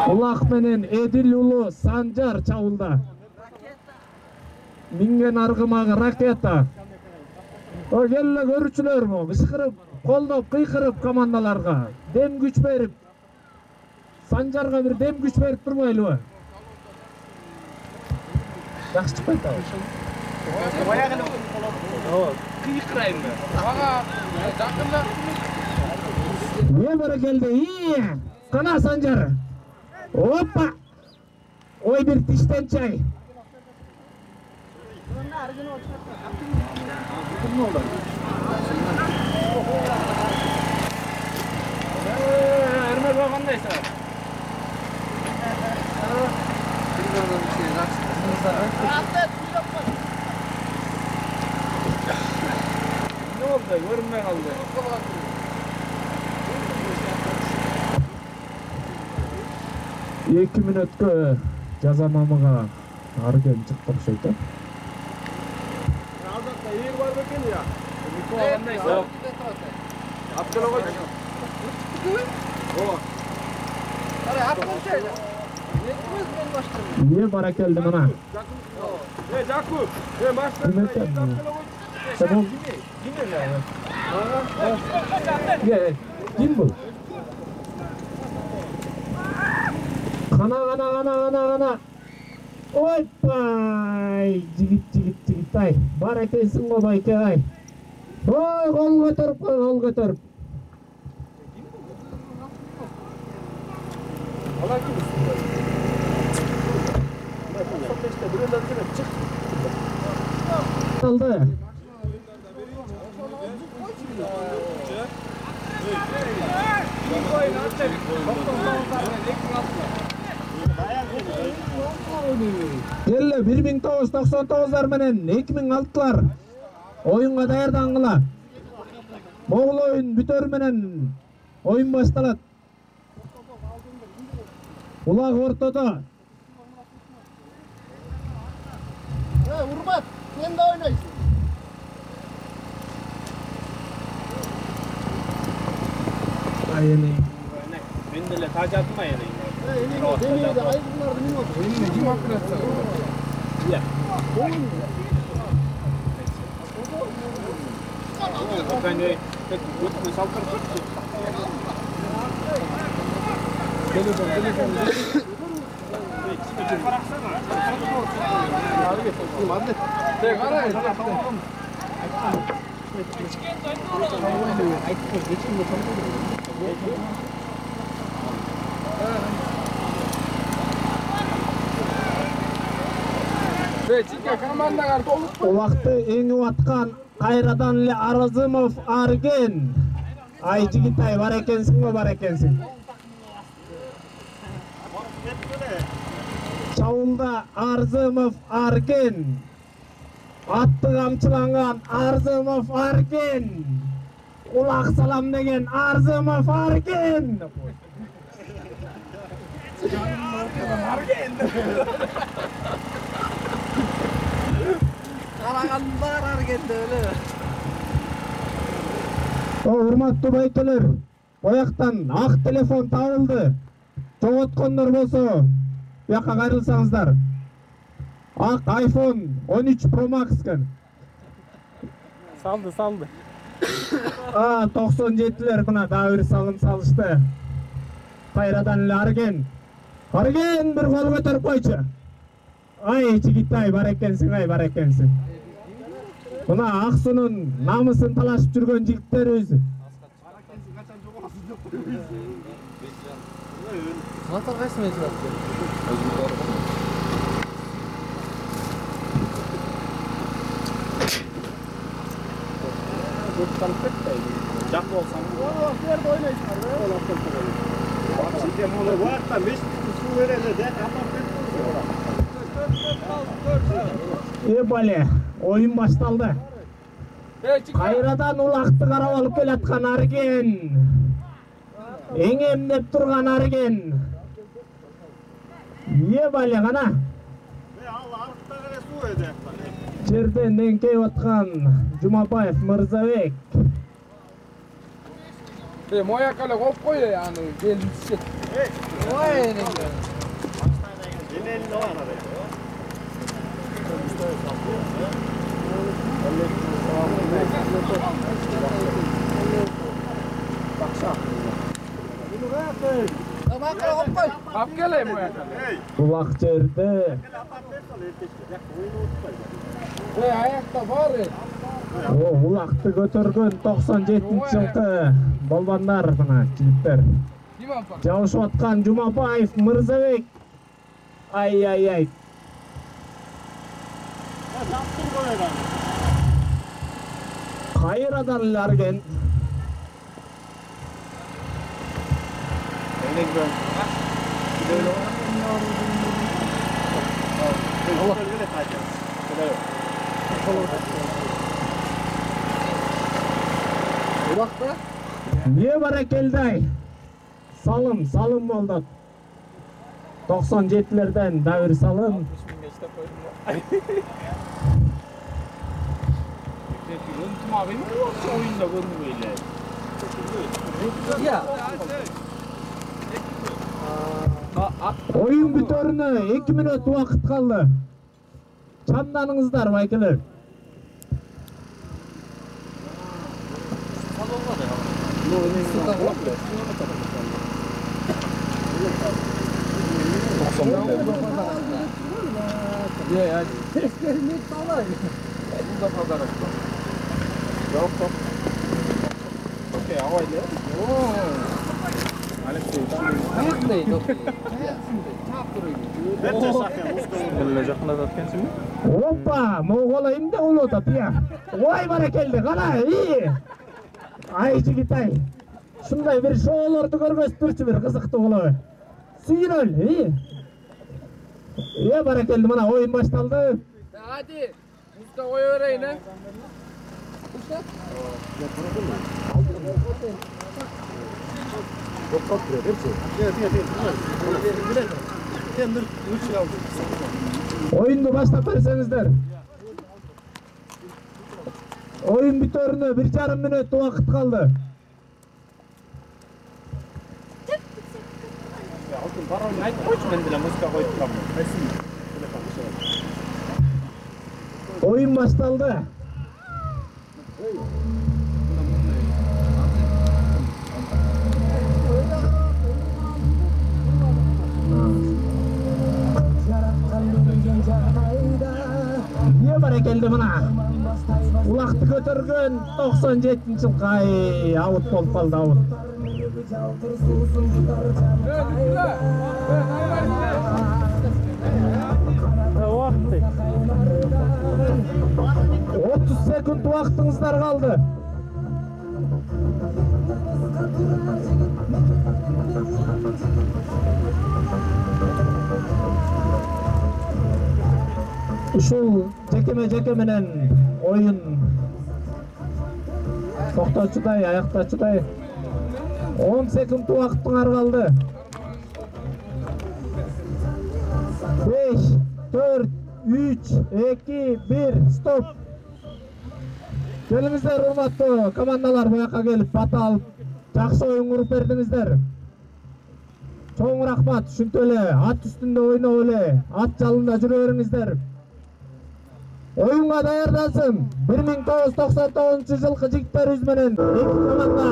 Улак менен Эдил уулу Санжар чабуулда. Минген аргымагы ракета. Ой, келе көрүүчүлөр, ышкырып, колдоп, кыйкырып командаларга дем күч берип, Санжарга бир дем күч берип турбайлыбы? Жакшы чыкпайт да. Баягы кыйкырайм. Ага, жакында. Не баракелди? Кана Санжар. Опа! Ой, бир тиштен чай. Эрмек кандай сен? Ne oldu? Görünme kaldı. 2 мүнөткө жазамамыга арген чыкты окшойт. Азатта ээр бар бекен я. Микро кандай сен? Аптыла кой. О. Аре, аптынча. Не баракелди мына. Жакуп. Баштан. Ким бул? Кана. Ойпай, жигит ай. Бар экенсиң го байке ай. Ой, кол көтөрүп. Ала ким? Aldı. Geldi 1999'lar menen 2006'lar oyunga daярдангыла. Mogul oyun бүтөр менен oyun baştalat. Улак ортодо. Урмат, сен да ойнайсың. Айыны. Мен деле тажатма эне. Денеде айдыңарды мен отыр. Эне ким акырат? Иә. Кандай өтүп салкырып Убакты эңип аткан кайрадан эле Арзымов Арген. Ай жигитай бар экенсиң го бар экенсиң. Чабуулда Арзымов Арген. Atты камчыланган Арзымов Аркен. Улак салам деген Арзымов Аркен. Карагандар Аркенде эле. Урматтуу байкелер, бояктан ак телефон табылды. Жоготкондор болсо, буякка кайрылсаңыздар. Ак iPhone 13 Pro Max кен. Saldı. 97'ler buna daha bir salım salıştı. Kayradan ile Argen. Argen bir kol götürüp koyçu. Ay çigitay var ekensin. Buna Aksu'nun namısını talaşıp жүргөн жигиттер өзү. Motor qayсы мен чыгат? Жак болсаң. Жерде ойнайсыңар да. Сиздер муну вакытта мешитти суу берели де, Бале, oyun baştaldı. Kayradan ulaktı karab alıp kelatkan Argen. Emdep turgan Argen. Balе gana. Жерден эңкейип аткан Жумабаев Мырзабек. Мояк эле коюп кой аны белин түшөт. Ой, энеңде. Энени бар. Kulak жерде. Ayakta var. Ulaktı götürgün 97-жылкы балбандар мына жигиттер. Жабышып аткан Жумабаев Мырзабек. Ай. Kayradan эле Арген. Улакта? Не баракелдай? Салым болду. 97'lerden davir salım. Oyun bitörüne 2 minut vakit kaldı. Çamdanыңыздар байкелер. Hoppa, Moğol'a imde ulu da diye. Vay barakeldi, kana iyi. Ay жигитay. Şunday bir şoğolordu görgöstürçü bir kızıktı ulu. Suyun öl, iyi. İyi barakeldi, mana oyun baştaldı. Hadi, usta koyu vereyim ha. Usta? Oyundu başlap versenizdер. Oyun bitörüne 1,5 minut vakit kaldı. Oyun başlandı. Niye barakeldi buna? Ulaktı götürgün 97-жылкы ay out bolup kaldı out. Vakti. 30 sekund vaktыңыздар kaldı. Ушул жеке менен оюн токточудай, аяктачудай 10 секунд убактыңар калды. 5, 4, 3, 2, 1, стоп. Келиңиздер урматтуу командалар, буяка келип бата алып, жакшы оюн куруп бердиңиздер. Чоң рахмат, ушинтип эле ат үстүндө ойноп эле, ат жалында жүрө бериңиздер. Oyunga dayanlasın. 1999 жылкы жигиттерибиз менен эки команда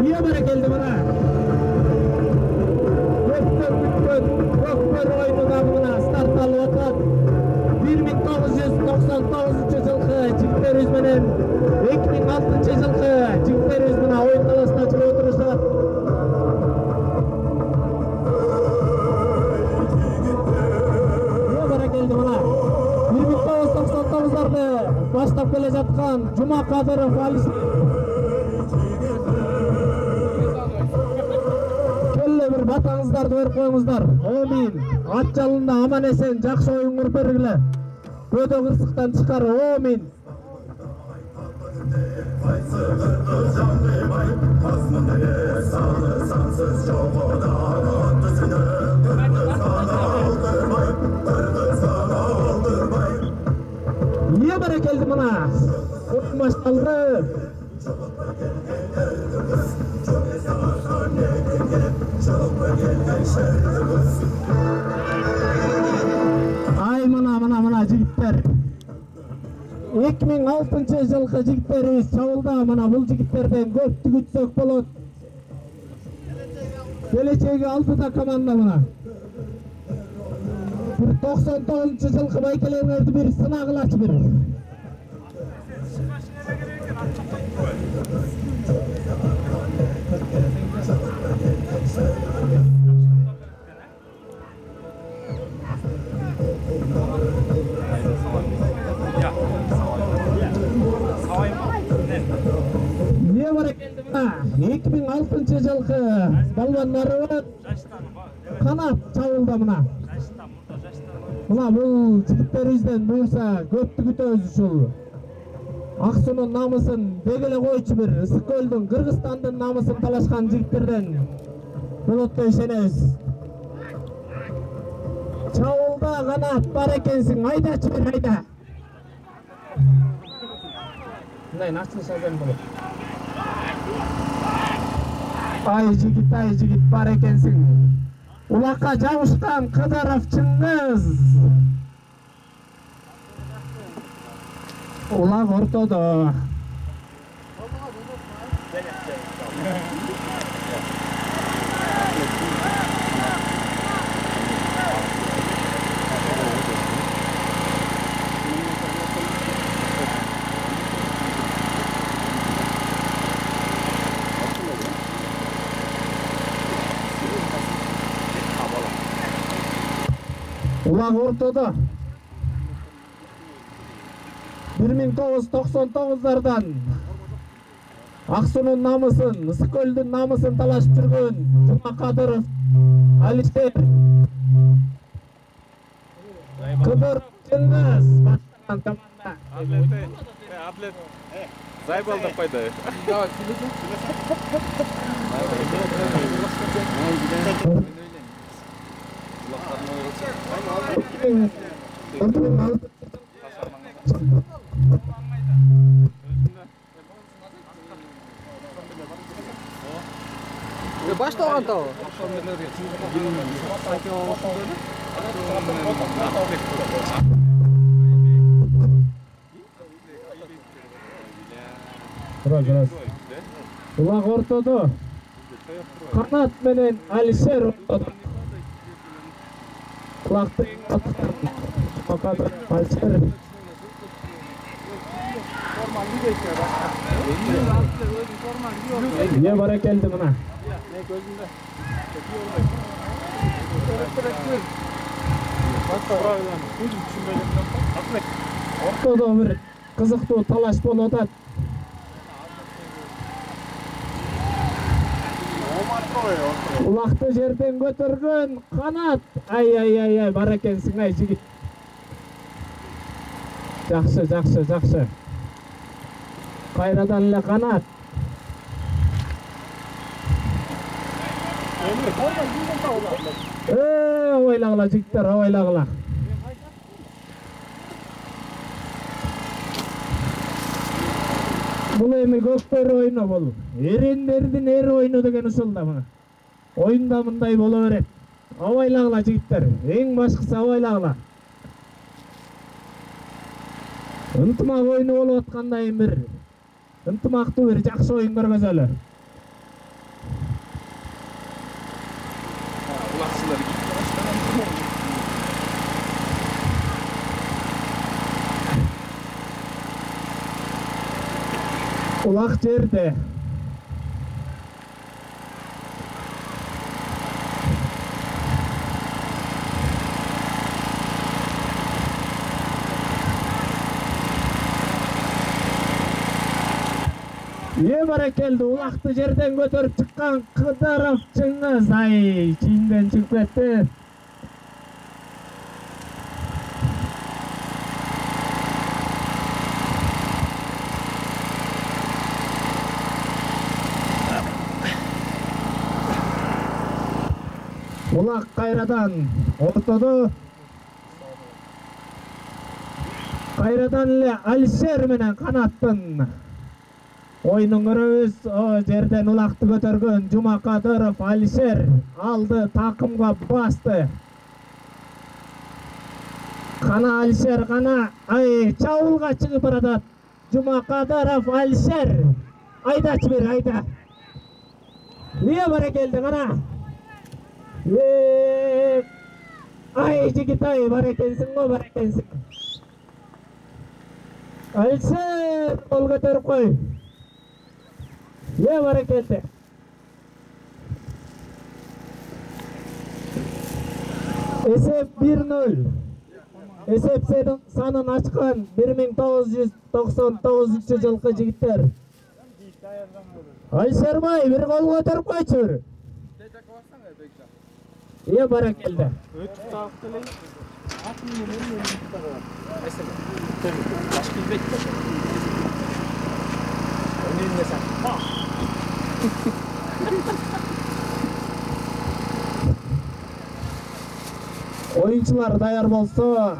Niye berekелди мына? Көкпөр оюнунан мына старт алып атат. 1999 жылкы жигиттерибиз менен 2006 жылкы жигиттерибиз мына оюн талашына чыгып отурушат. Berekелди мына 1999-дарды баштап келе жаткан Жума Кадыров Алис келе бир батаңыздарды берип коюңуздар. Амин. Ат жалында аман эсен жакшы оюн куруп бергиле. Көдө кырсыктан чыкар. Амин. Niye berekелди мына? Oyun başlandı. Ay мына жигиттер. 2006 жылкы жигиттерибиз чабылда. Мына бул жигиттерден көптү күтсөк болот. Келечеги алдыда команда мына. 99 жылкы байкелерди бир сынагылачы бир. Не berekелди мына 2006 жылкы балбандарыбыз канат чабылда мына. Мына бул жигиттерибизден буюрса көптү күтөбүз ушул. Аксунун намысын дегеле койчу бир Ысыккөлдүн, Кыргызстандын намысын талашкан жигиттерден болот деп ишенебиз. Чабылда канат бар экенсиң, айдачы бир айда. Мындай начылышалган болот. Ай жигит бар экенсиң. Улакка жабышкан Кыдыров Чыңгыз. Улак ортодо. Улак ортодо. 1999-дардан Аксунун намысын, Ысыккөлдүн намысын талашып жүргөн Жума Кадыров Алишер Кыдыров Чыңгыз баштаган команда. Атлет. Зайбалдап пайда. Başlagan tağı. Улак ортодо. Канат менен Алишер ортодо. Kulakты Кадыров Алишер. Ne berekелди мына. Ортодо бир кызыктуу талаш болуп атат. Улақты жерден көтөргөн канат. Ай, бар экенсиң ай жигит. Жакшы. Кайрадан эле канат. Ойлагыла жигиттер, ойлагыла. Бул эми көкпөр ойну бул. Эрендердин эр ойну деген ушул да мына. Оюнда мындай боло берет. Абайлагыла жигиттер. Эң башкысы абайлагыла. Ынтымак ойну болуп аткандай бир ынтымактуу бир жакшы оюн көргөзөлү. Улак жерде. Баракелди, улакты жерден көтөрүп чыккан Кыдыров Чыңгыз. Ай, чийинден чыгып кетти. Улак кайрадан ортодо. Кайрадан эле Алишер менен канаттын ойнун көрөбүз. Жерден улакты көтөргөн Жума Кадыров Алишер алды, такымга басты. Кана Алишер, кана чабуулга чыгып баратат. Жума Кадыров Алишер. Айдачы бер, айда. Баракелди, кана. Ай, жигит ай, бар экенсиң го, бар экенсиң. Алишер, кол көтөрүп кой. Бар экенди. Эсеп 1-0. Эсеп санын ачкан 1999 жылкы жигиттер. Алишер бай, бир кол көтөрүп койчу. Бар экенди. Өтүп таап эле. Атымын баш билбейт. Oyuncular dayar bolsa.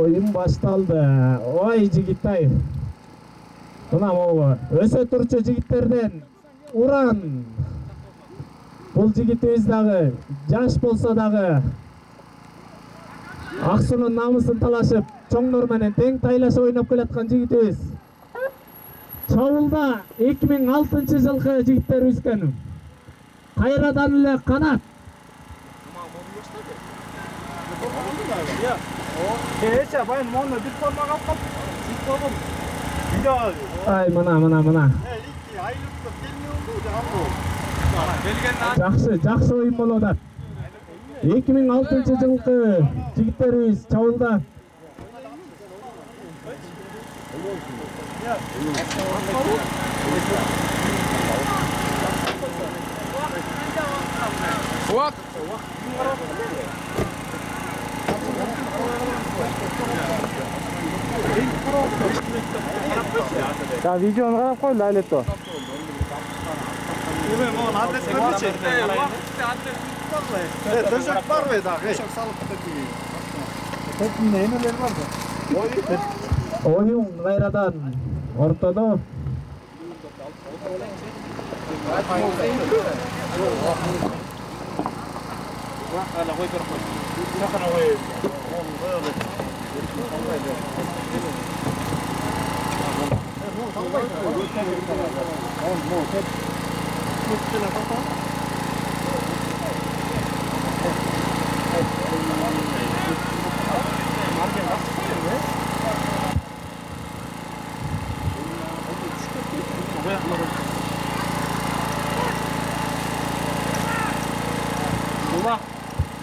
Oyun baştaldı. Oy jigitay. Mına mogу өсө турчу жигиттерден уран. Бул жигитибиз дагы жаш болсо дагы ак суунун намысын талашып, чоңдор менен тең тайлашып ойноп келаткан жигитибиз. Чабуулда 2006 жылкы жигиттер өскөн. Кайрадан эле канат. Bayım onu bir forma kapıp çıkalım. Ай, мына. Жакшы оюн болуп атат. 2006 жылкы жигиттерибиз чабуулда. 자, видеоны карап кой, лайлетто. Döşek var mı da? Döşek salıp tepkiyi. Tepkiyi neler var da? Oyun kayradan ortada.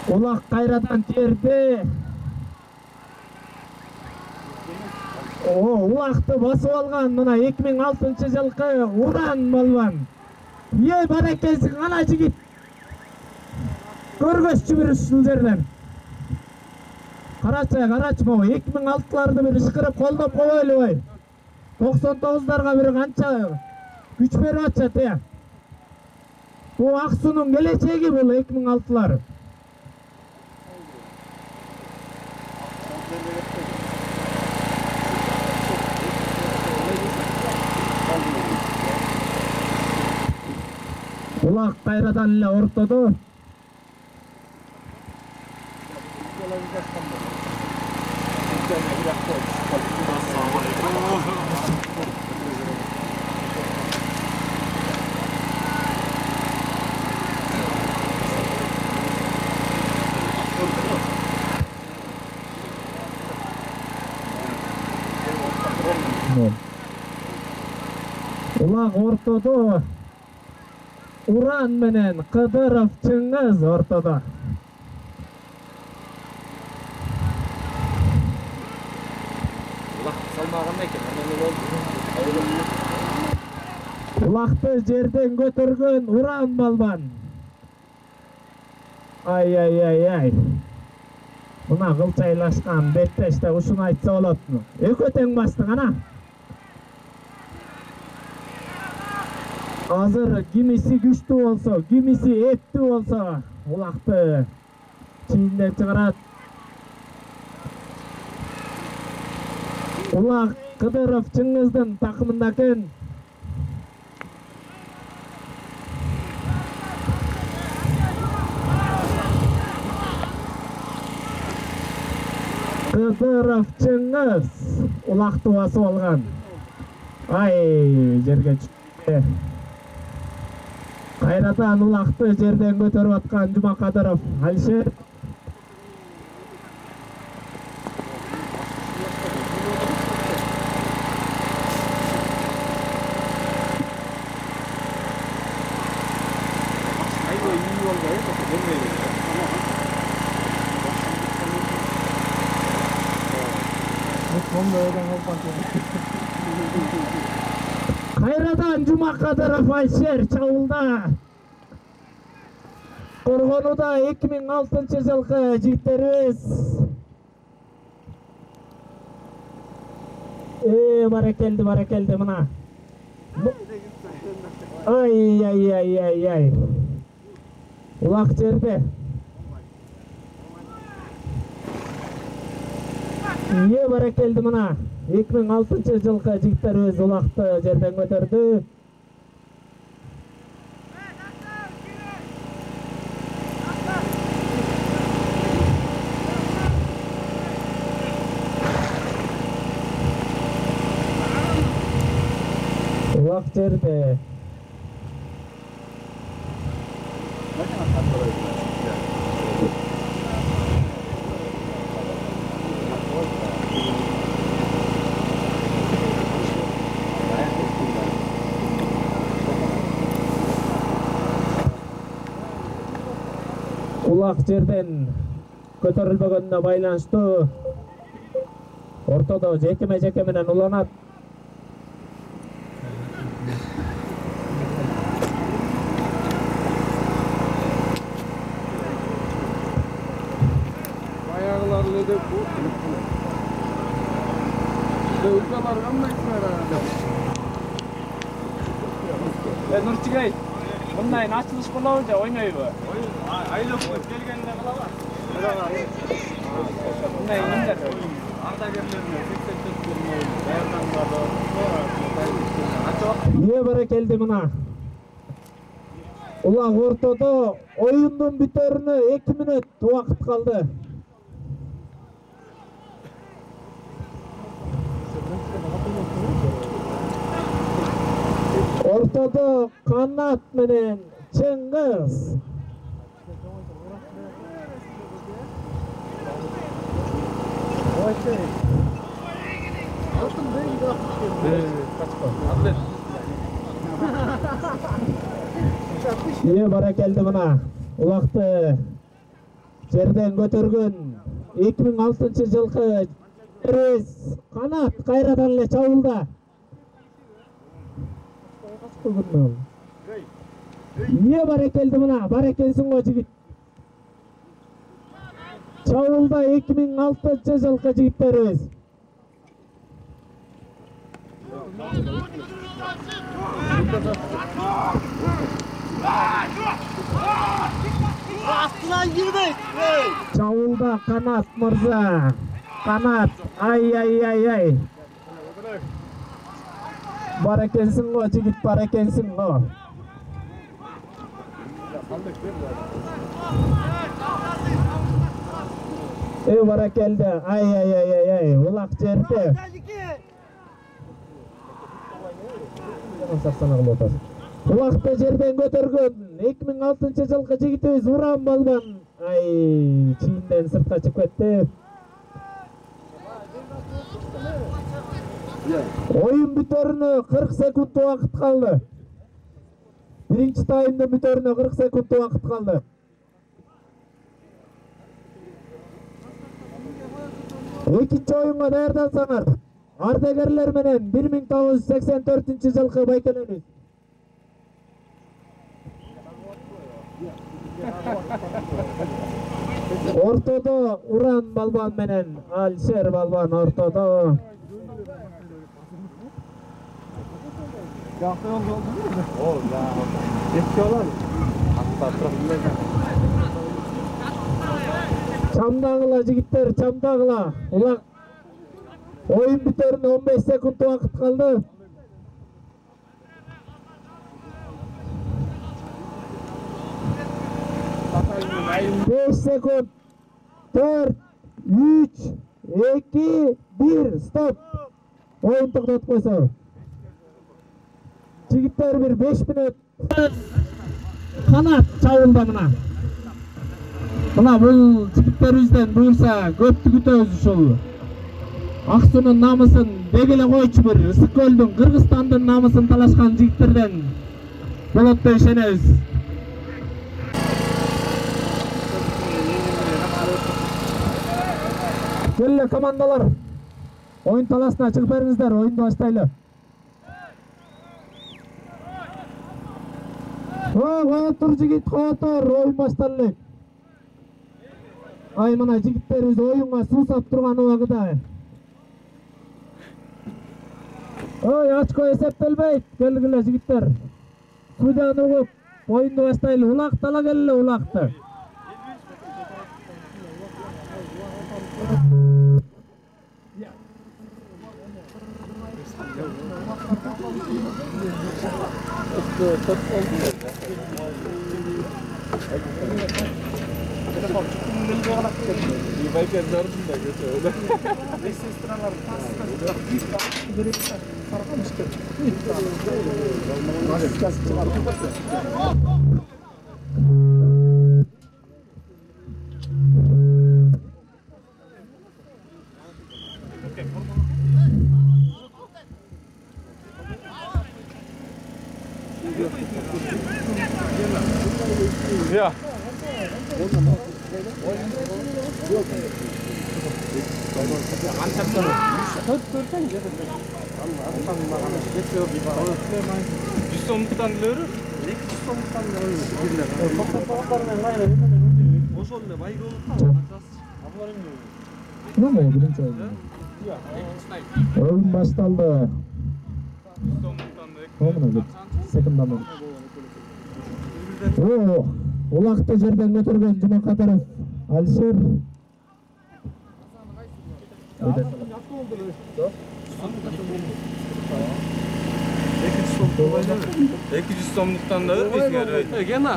Ulak kayradan terdi. улакты басып алган мына 2006-жылкы Уран балбан. Баракелсиң ана жигит. Көргөзчү бир ушул жерден. Карачы могу 2006-ларды бир ышкырып колдоп койбойлубай. 99-дарга бир канча күч берип атышат э. Бул Ак Суунун келечеги бул 2006-лар. Улак кайрадан эле ортодо. Улак ортодо. Уран менен Кыдыров Чыңгыз ортодо. Улакты жерден көтөргөн Уран балбан. Ай. Мына кылчайлашкан беттеште ушуну айтса болот. Экөө тең бастык ана. Азыр кимиси күчтүү болсо, кимиси эптүү болсо, улакты чийиндеп чыгарат. Улак Кыдыров Чыңгыздын такымында экен. Кыдыров Чыңгыз улакты басып алган. Ай, жерге түштү. Кайрадан улакты жерден көтөрүп аткан Жумакадыров Алишер. Кайрадан Жумакадыров Алишер чабуулда. Коргонуда 2006-жылкы жигиттерибиз. Баракелди мына. Ай. Улак жерде. Баракелди мына. 2006-жылкы жигиттерибиз улакты жерден көтөрдү. Улак жерде. Улак жерден көтөрүлбөгөнүнө байланыштуу ортодо жекеме менен уланат. Баягылар эле бу. Өлкөлөр кандайсыңар? Нурчигай, мындай ачылыш болобу же ойнойбу? Айлап келгенде кылабы? Мындай эмдер? Ардагерлерге 84 Баракелди мына. Улак ортодо оюндун бүтөрүнө 2 мүнөт убакыт калды. Ортодо Канат менен Чыңгыз. Баракелди мына. Улакты жерден көтөргөн 2006-жылкы жигиттерибиз канат кайрадан эле чабуулда. Барекелди мына, барекелсиң го жигит. Чабуулда 2006-жылкы жигиттерибиз. Астынан кирбейт. Чабуулда канат мырза. Канат. Ай. Барекелсиң го жигит, барекелсиң го. Барекелди. Ай. Улак жерде. Улакты жерден көтөргөн 2006-жылкы жигитибиз Уран балбан. Чийинден сыртка чыгып кетти. Oyun бүтөрүнө 40 секунд убакыт калды. Биринчи таймдын бүтөрүнө 40 секунд убакыт калды. Экинчи оюнга даярдансаңар. Ардагерлер менен 1984-жылкы байкенебиз. Ортодо Уран балбан менен Алишер балбан ортодо. Çamdağıla jigиттер, çamdağıla. Ulan oyun biterine 15 sekund vakit kaldı. Beş sekund. 4, 3, 2, 1, stop. Oyun to'xtatib qo'ysa. Jigitlar bir 5 minut. Kanat çavulda mına. Mına bu jigitlerimizden buyursa köptü kütөбүз ушул. Аксунун намысын дегеле койчу bir Ысык көлдүн Кыргызстандын намысын талашкан жигиттерден болот деп ишенебиз. Келе командалар. Oyun talasına çıkıp beriңиздер, oyundu başlaylı. Koyatır jigit, koyatır, oyun başlandı. Ay mana jigitlerimiz oyunga suusap turgan ubagıda. Açko eseptelbeyt, kelgile jigitler. Sudan ugup, oyundu başlaylı. Ulak tala kelli ulaktı. Ya. Oyun başlandı. Sekundamın. Ulakta жерден көтөргөн Жумакатаров Алишер. $200 da vermeysin. Gena.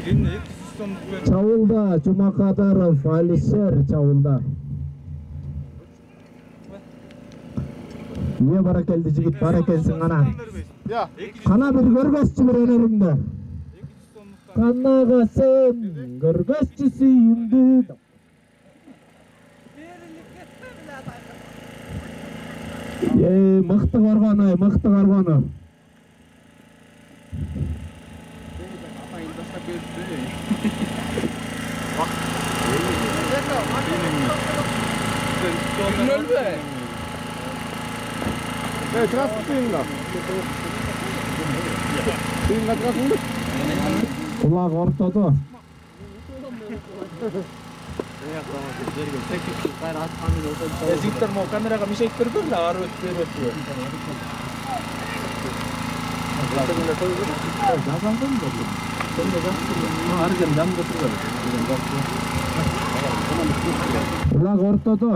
Birine 200 so'mluk ver. Çavulda Жумакатаров Алишер çavulda. Niye barakeldi jigit, barakelsin ana. Kana bir görgösçü bir önerimde. Kanağasın görgösçü suyumdu. Mıhtı vargana, mıhtı vargana. Өлбе. Здравствуйте. Тыйынга турасыңбы? Улак ортодо. Жигиттер могу камерага мишейт бербейм да, ары өтүп берип. Улак ортодо.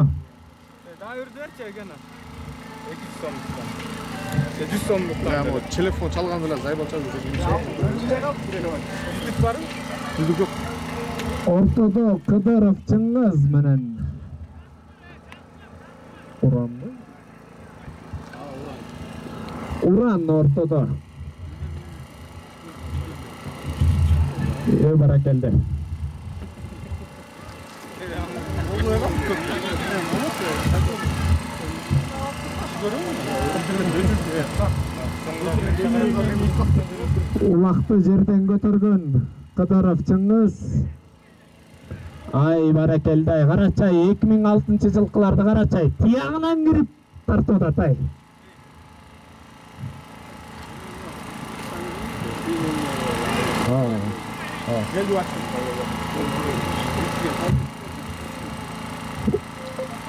Daha ürderçi gene. 200 so'm. 700 so'mluk. Telefon çalgandırlar, zayıf Düdük yok. Ортодо Кыдыров Чыңгыз менен Уранбы? Уран ортодо. Баракелде. Улакты жерден көтөргөн Кыдыров Чыңгыз. Ай баракелде, карачай 2006-жылкыларды карачай. Тиягынан кирип тартып атай.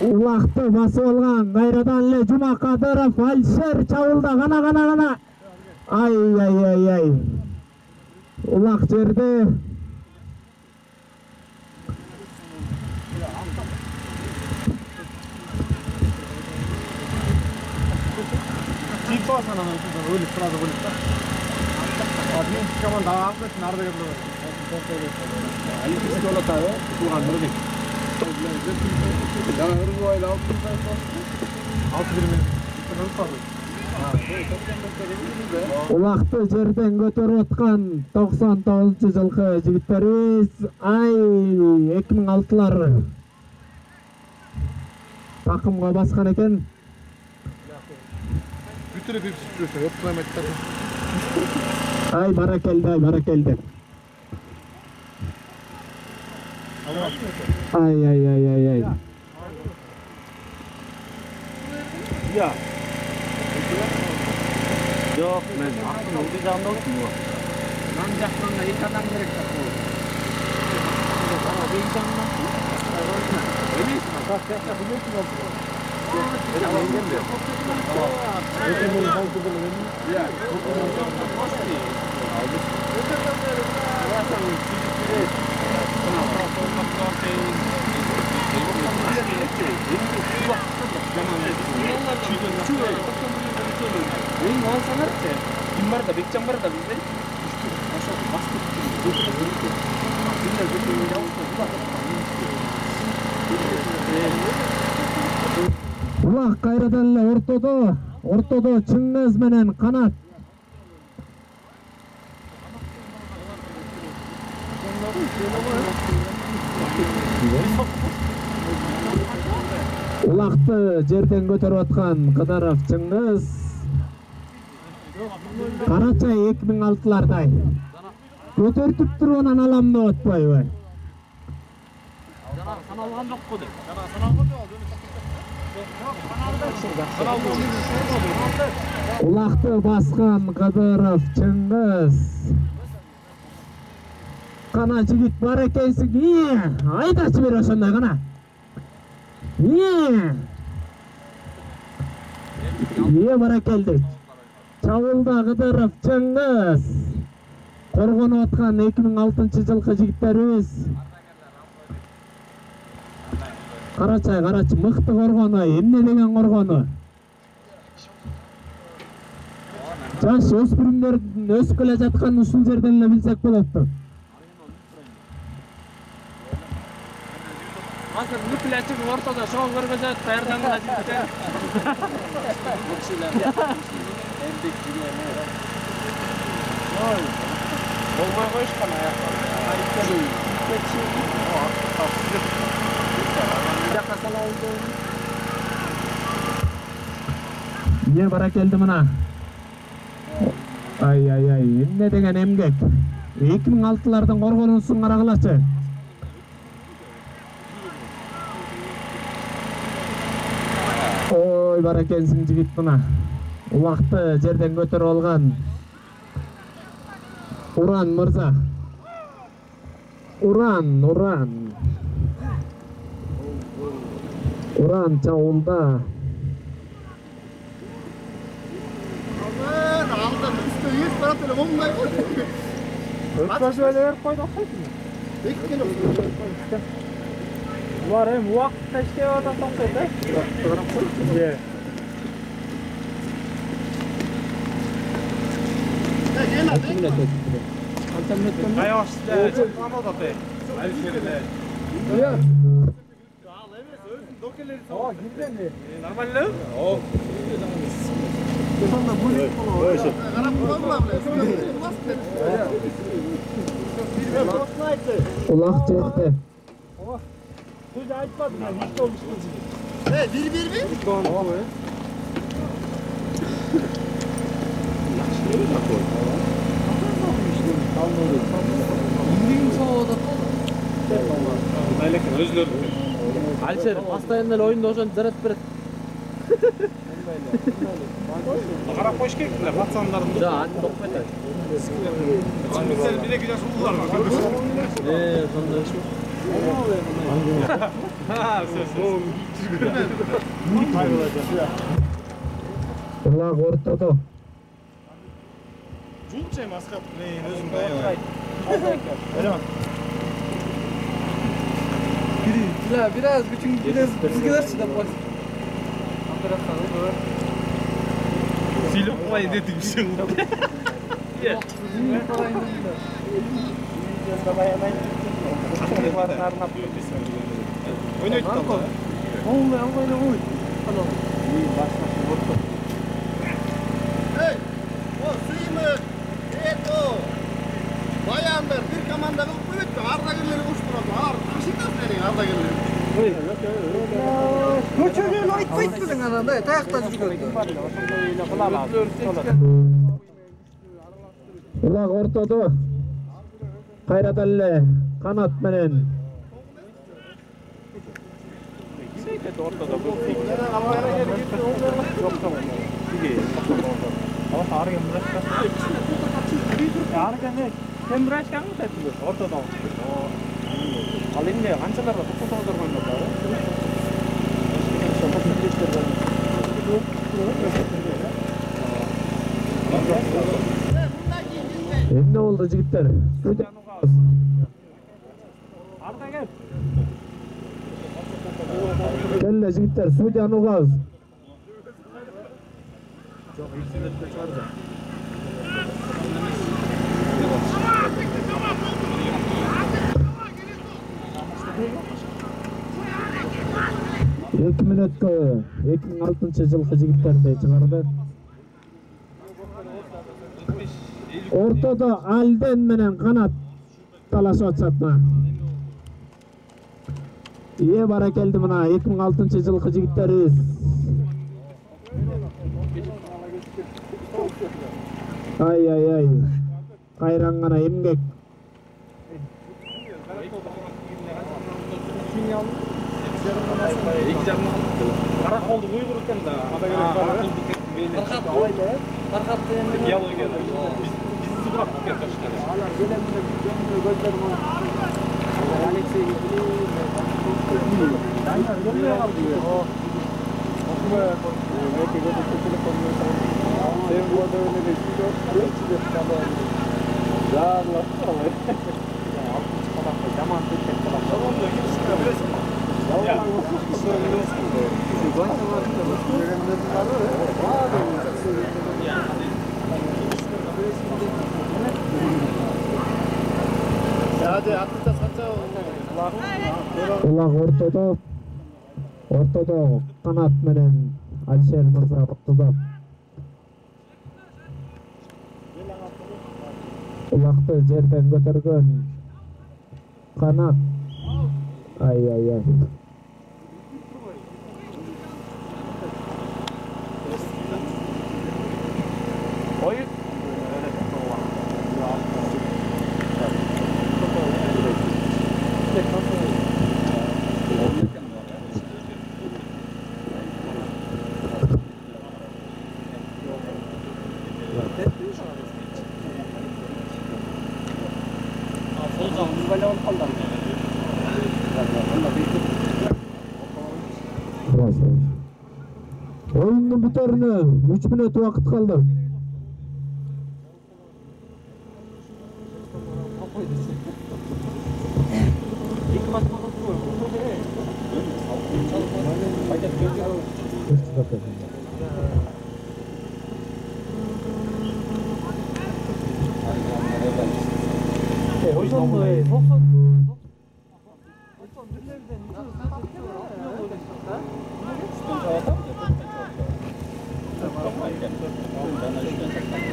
Улакты басып алган кайрадан эле Жума Кадыров Алишер чабылда гана. Ай. Улак жерде. Типа сананы өлүп турады бөлүп та. Админ команда алып нарды келди. Алишер олатады, турган бирдек. Жана Уругвайда 6 минут. Улакты жерден көтөрүп аткан 99-жылкы жигиттерибиз, ай 2006-лар такымга баскан экен. Бүтүрүп сүрөсүң, өпкөлөмөттөр. Ай баракелде. Ай. Ya. Yok, men aklım oldu zamanda oldu mu? Nam jakmanda iki adam gerek tak bu. Ama bir insanla. Emin misin? Bak ya bu yok mu? Улак кайрадан эле ортодо Чыңгыз менен Канат. Улакты жерден көтөрүп аткан Кыдыров Чыңгыз. Карачай 2006-лардай. Көтөртүп туруп анан алам деп атпайбы? Жана саналган жок го деп. Жана саналган жок. Улакты баскан Кыдыров Чыңгыз. Кана жигит бар экенсиң. Айдачы бер ошондой кана. Баракелде. Чабылда Кыдыров Чыңгыз. Коргонуп аткан 2006-жылкы жигиттерибиз. Карачай мыкты коргону, эмне деген коргону. Жаш өспүрүмдөрдүн өсүп келе жаткан ушул жерден эле билсек болопту. Азыр нүкүлөчүк ортодо шоу көргөзөт, даярданган жигиттер. Ой. Болмой коюшкан аякка. Баракелди мына. Ай, эмне деген эмгек. 2006-лардын коргонуусун карагылачы. бар экенсиң жигит мына. Улакты жерден көтөрүп алган. Уран мырза. Уран. Уран чабуулда. Алдан үстө еш барат эле болмай койду. Өткөзүп эле берип койду окшойт. Эккен Булар эми убакытта иштеп атат окшойт, э? Карап койчу. Улак жетти. Сөз айтпадым, hiç olmuştu. Bir. Alişer, постоянно эле oyunda ошону зарат берет. Карап коюш керек эле пацандардын. Жок, аны токпойт. Сен 1-2 жаш уулар бар. Кандай иш? Улак ортодо. Жулчу эми Аскат менен өзүң аябай. Да, biraz bizga berchi deb qo'ydi. Silip qo'y dedik bir şey. Oynaydı tamam. Hey, o suyumu, bayanlar bir komanda kılıp koyuyor. Ardagirleri koşturalım. Aşıktas nereye ardagirleri? Köçögün aytpayt bizin ananda, tayakta жүргөндө. Улак ортодо. Кайрат эле канат менен. Ал эмне канчаларга токтотоңуздар коймок ары? Эмне болду жигиттер? Арда кел. Келе жигиттер, судьяны угабыз. Эки мүнөткө 2006-жылкы жигиттерди чыгарды. Ортодо Алден менен канат талашып атышат мына. Баракелди мына 2006-жылкы жигиттерибиз. Ай. Кайран гана эмгек. Караколду уйгур экен да. Таркат деген геология. Биз сыграп кеткен. Алар келемде көздөр мына. Алексей Данияр келбей калды. Окуя эки телефонун сен бода эле деп калды. Жаалап. Алтынчы кабатта жаман кеткен кабат. Улак ортодо канат менен Алишер мырза ортодо. Улакты жерден көтөргөн канат. Ай. Oyun. Oyunun biterine 3 minut vakit kaldı.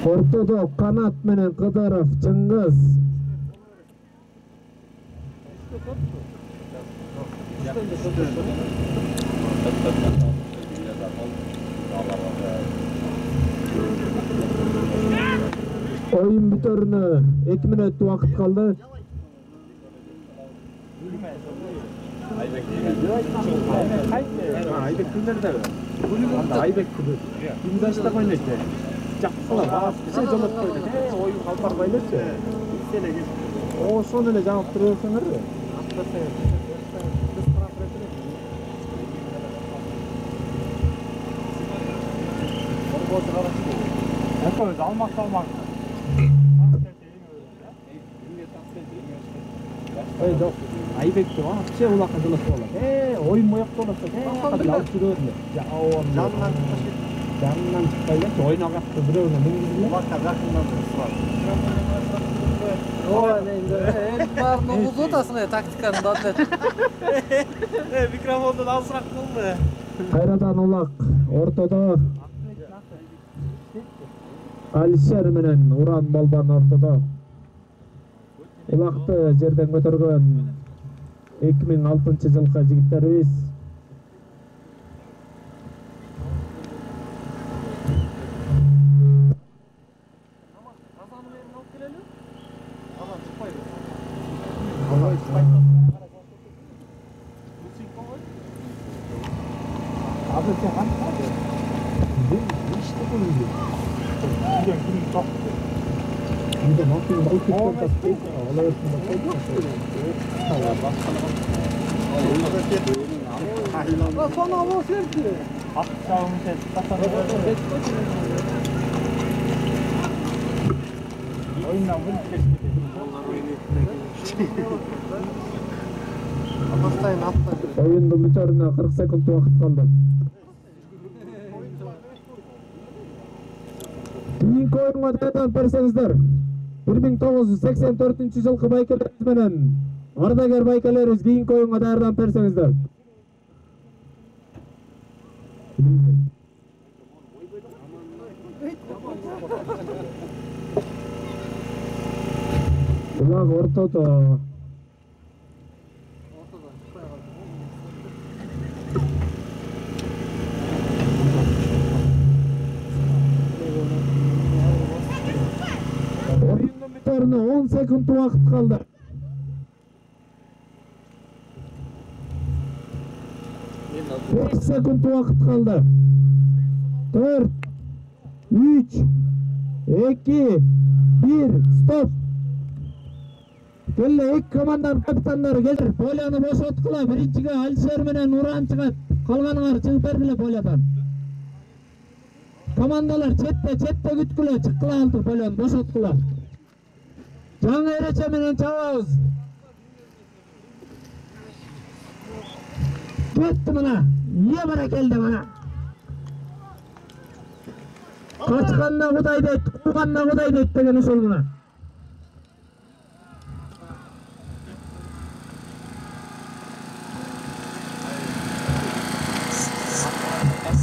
Ortada Kanat menen Kıdarov Cıngız. Oyun biterine 2 minut vakit kaldı. Aybek kimlerde? Aybek kızı. Kimdaşta oynaydı. Жақсылап ағасы жолап қойды. Ойын қалпарбайлы ше. О, соны эле жаңылып тура берсеңер. Экөөбүз алмак. Жок, Айбекти вообще улакка жолоп болот. Ойын моякта болсо, алып жүрөрлү. Жанынан шықпайлы, ойнаға біреуіне мінгізілі. Олаққа жақыннан тұрсылар. Барын ұғыз отасың тактиканы дады. Микрофондан алсырақ болды. Қайрадан Улақ ортада. Алишер менен Уран Балбан ортада. Улақты жерден көтөргөн 2006 жылғы жигиттерибиз. Oyunun biterine 40 sekund vakit kaldı. Keyingi oyunga dayandalып берсеңиздер. 1984 жылкы байкелерибиз менен ардагер байкелерибиз кийинки oyunga даярданып берсеңиздер. Улак ортодо. Oyunun biterine 10 sekund vakit kaldı. Beş sekund vakit kaldı. 4, 3, 2, 1, stop. Kelle iki komandanın kapitanları gelir. Polyаны boşaltkıla. Birinçiga Alişer menen Uran çıgat. Kalganılar çıkıp berdile polyadan. Komandalar çette kütküle. Çıkkıla aldı polyanı boşaltkıla. Жаңы эреже менен чабабыз. Кетти мына. Эмне бара келди мына. Качканда Кудай дейт, кууганда Кудай дейт деген ошол мына.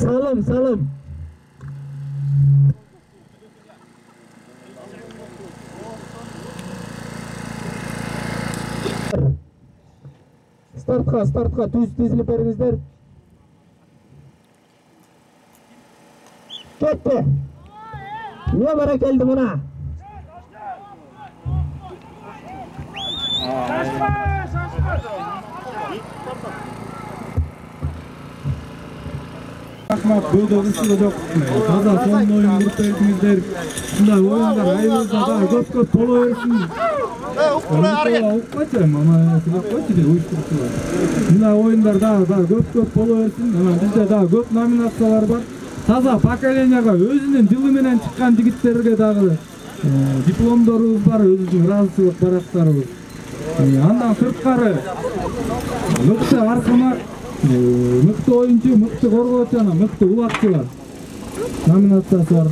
Salım. Startqa tezilip beringizler. Ketdi. Ne bara keldi buna? Rahmat, böldөгүсү жок. Таза сонун оюн көрүп бердиңиздер. Ушундай оюндар айыбызда да көп боло берсин. Укпачайм, ама силеп койчу деп уюштуручулар. Мына оюндар дагы көп боло берсин. Анан бизде дагы көп номинациялар бар. Таза поколенияга өзүнүн жылы менен чыккан жигиттерге дагы дипломдорубуз бар, өзүбүздүн ыраазычылык барактарыбыз. Андан сырткары мыкты аркыма, мыкты оюнчу, мыкты коргоочу, анан мыкты улакчылар номинациясы бар.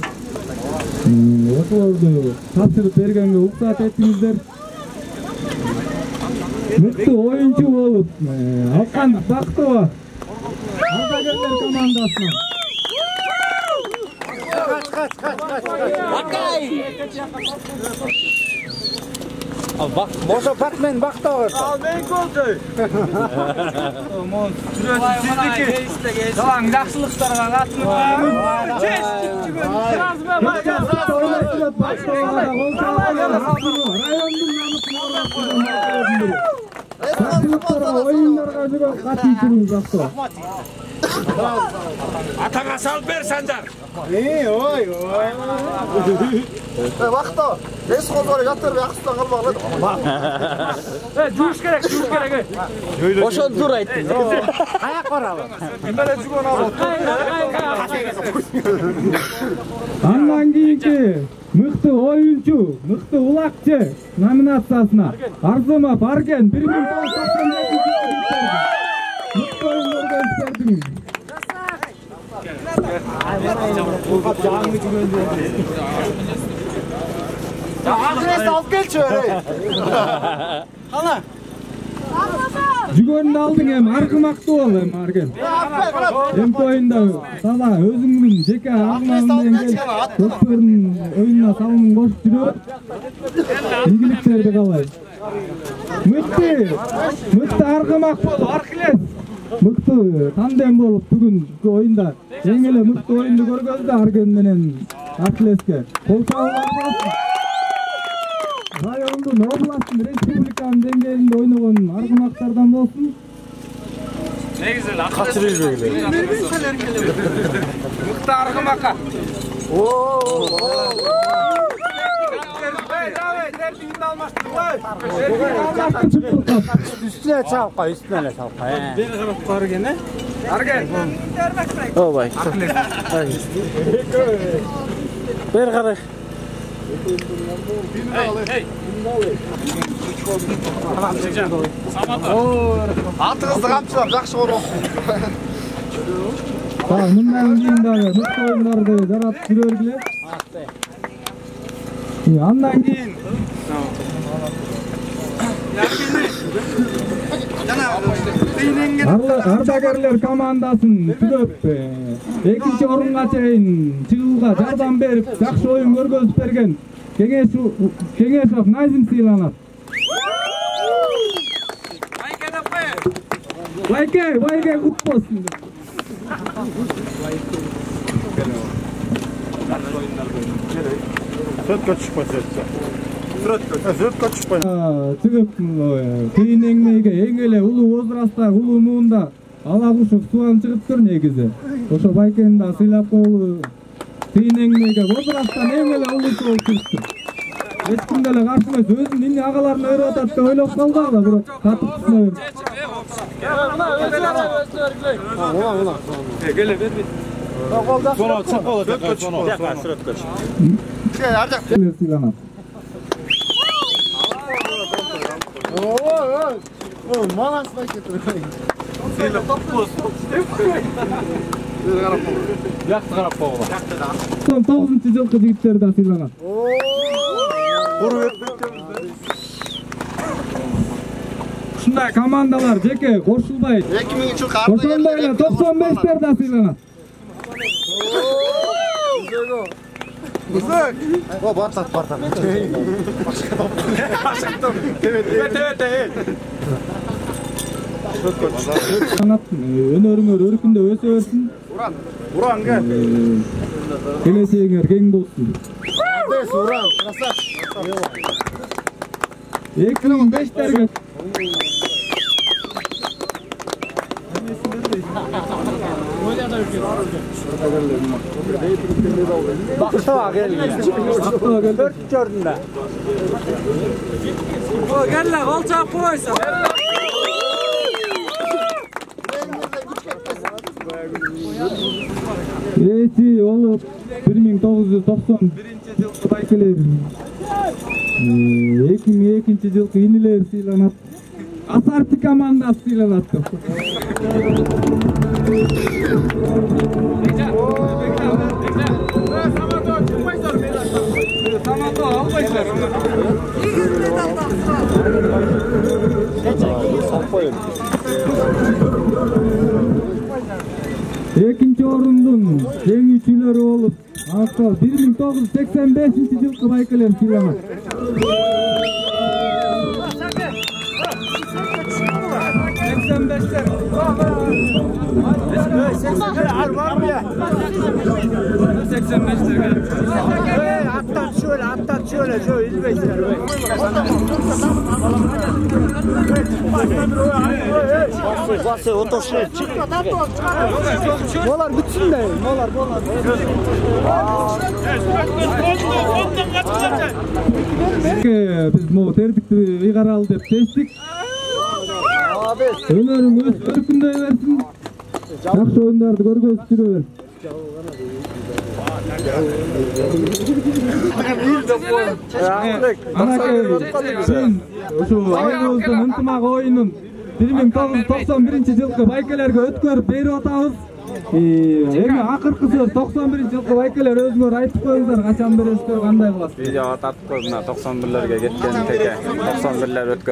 Ошолорду тапшырып бергенге уруксат этиңиздер. Мыкты оюнчу болуп Алкан Бактова ардагерлер командасынан. Moşo Batman Bактова. Al men koldu. Sizniki. Tamam, yaxşılıklarga katılmayın. Oyunlarga juda katılıyorsunuz Bактова. Atana sal ber Sancar. Oy. Vaqto. Res qozori yatırıp yaxsıdan qalmaqlar. Juş gerek. Oşon dur aytding. Ayak qoralı. Bele jugon alып. Andan keyinki mıktı oyuncu, mıktı ulakçı nominatsiyasına Arzuma Bargen 1987 mıktı oyunlarga isterdiniz. Adres alıp gel çöre. Ana. Jügönünü aldın hem argımaktı ol hem Argen. Hem oyunda taza özüңүн жеке аргымагың менен келип көптөрдүн оюнуна салымын кошуп жүрөт. Ийгиликтерди каалайм. Мыкты аргымак болуп Аркылес мыкты тандем болуп бүгүнкү оюнда эң эле мыкты оюнду көргөздү Арген менен Аркылеске. Кол салууларыңыз райондун, областтын, республиканын деңгээлинде ойногон аргымактардан болсун. Негизи качырып жүргүлөр. Мыкты аргымакка. Давай, тертигинде алмаштырбай. Üstüne çal koy, üstüne çal koy. Бери карап Арген, Арген. Ой. Бери карай. Атыңызды камчылап жакшы коргон. Мындан кийин дагы мыкты оюндарды жаратып жүрө бергиле. Андан кийин ардагерлер командасын түзөп экинчи орунга чейин чыгууга жардам берип жакшы оюн көргөзүп берген Кеңешов Назим сыйланат. Байке кут болсун. Сөткө түшпөсө. Сөткө түшпөсө. Чыгып кыйын эмгеге эң эле улуу возрастта, улуу муунда ала кушуп суан чыгыптыр негизи. Ошо Байкени да сыйлап коелу. Кыйын эмгеге возрасттан эң эле улуусу болуп чыгыптыр. Эч ким деле каршы эмес, өзүнүн ини агаларын өйрөп атат деп ойлоп калды ага, бирок катып түшүнө берди. Келе бербейт. Соно чык болот, соно. Сүрөткө чык. Ар жак сыйланат. Ой, малас байкетир. Сыйлап болсун. Жакты карап койгула. 9-жылкы жигиттер да сыйланат. Ушундай командалар жеке кошулбай 2000 жылкы ошондой эле 95-тер да сыйланат. Музык. О, бартак. Өнөрүңөр өркүндөп өсө берсин. Уран кел. Келечегиңер кең болсун. Дес уран, красавчик. 2005-терге. Bakışa gel. 4 gördün de. Gel la kolçak koysa. Eti olup 1991-жылкы байкелер 2002-жылкы инилер сыйланат. Асарты командасы сыйланат. Экинчи орундун жеңүүчүлөрү болуп, астал 1985-жылкы байкелер сыйланат. Attan şöyle izleyiciler. Bası otoşu çık. Molar bitsin de. Molar. Biz bu terdikti ыйгаралы деп чечтик. Өнөрүңүз көркүндөй берсин. Жакшы оюндарды көргөзүп жүрө бер. Ошо айыбыздын ынтымак оюнун 1991-жылкы байкелерге өткөрүп берип атабыз. Эми акыркы сөз 91-жылкы байкелер өзүңөр айтып коюңуздар, качан бересиздер, кандай кыласыздар? Видео тартып коюп, 91лерге кеткен теке 91лер өткөрүп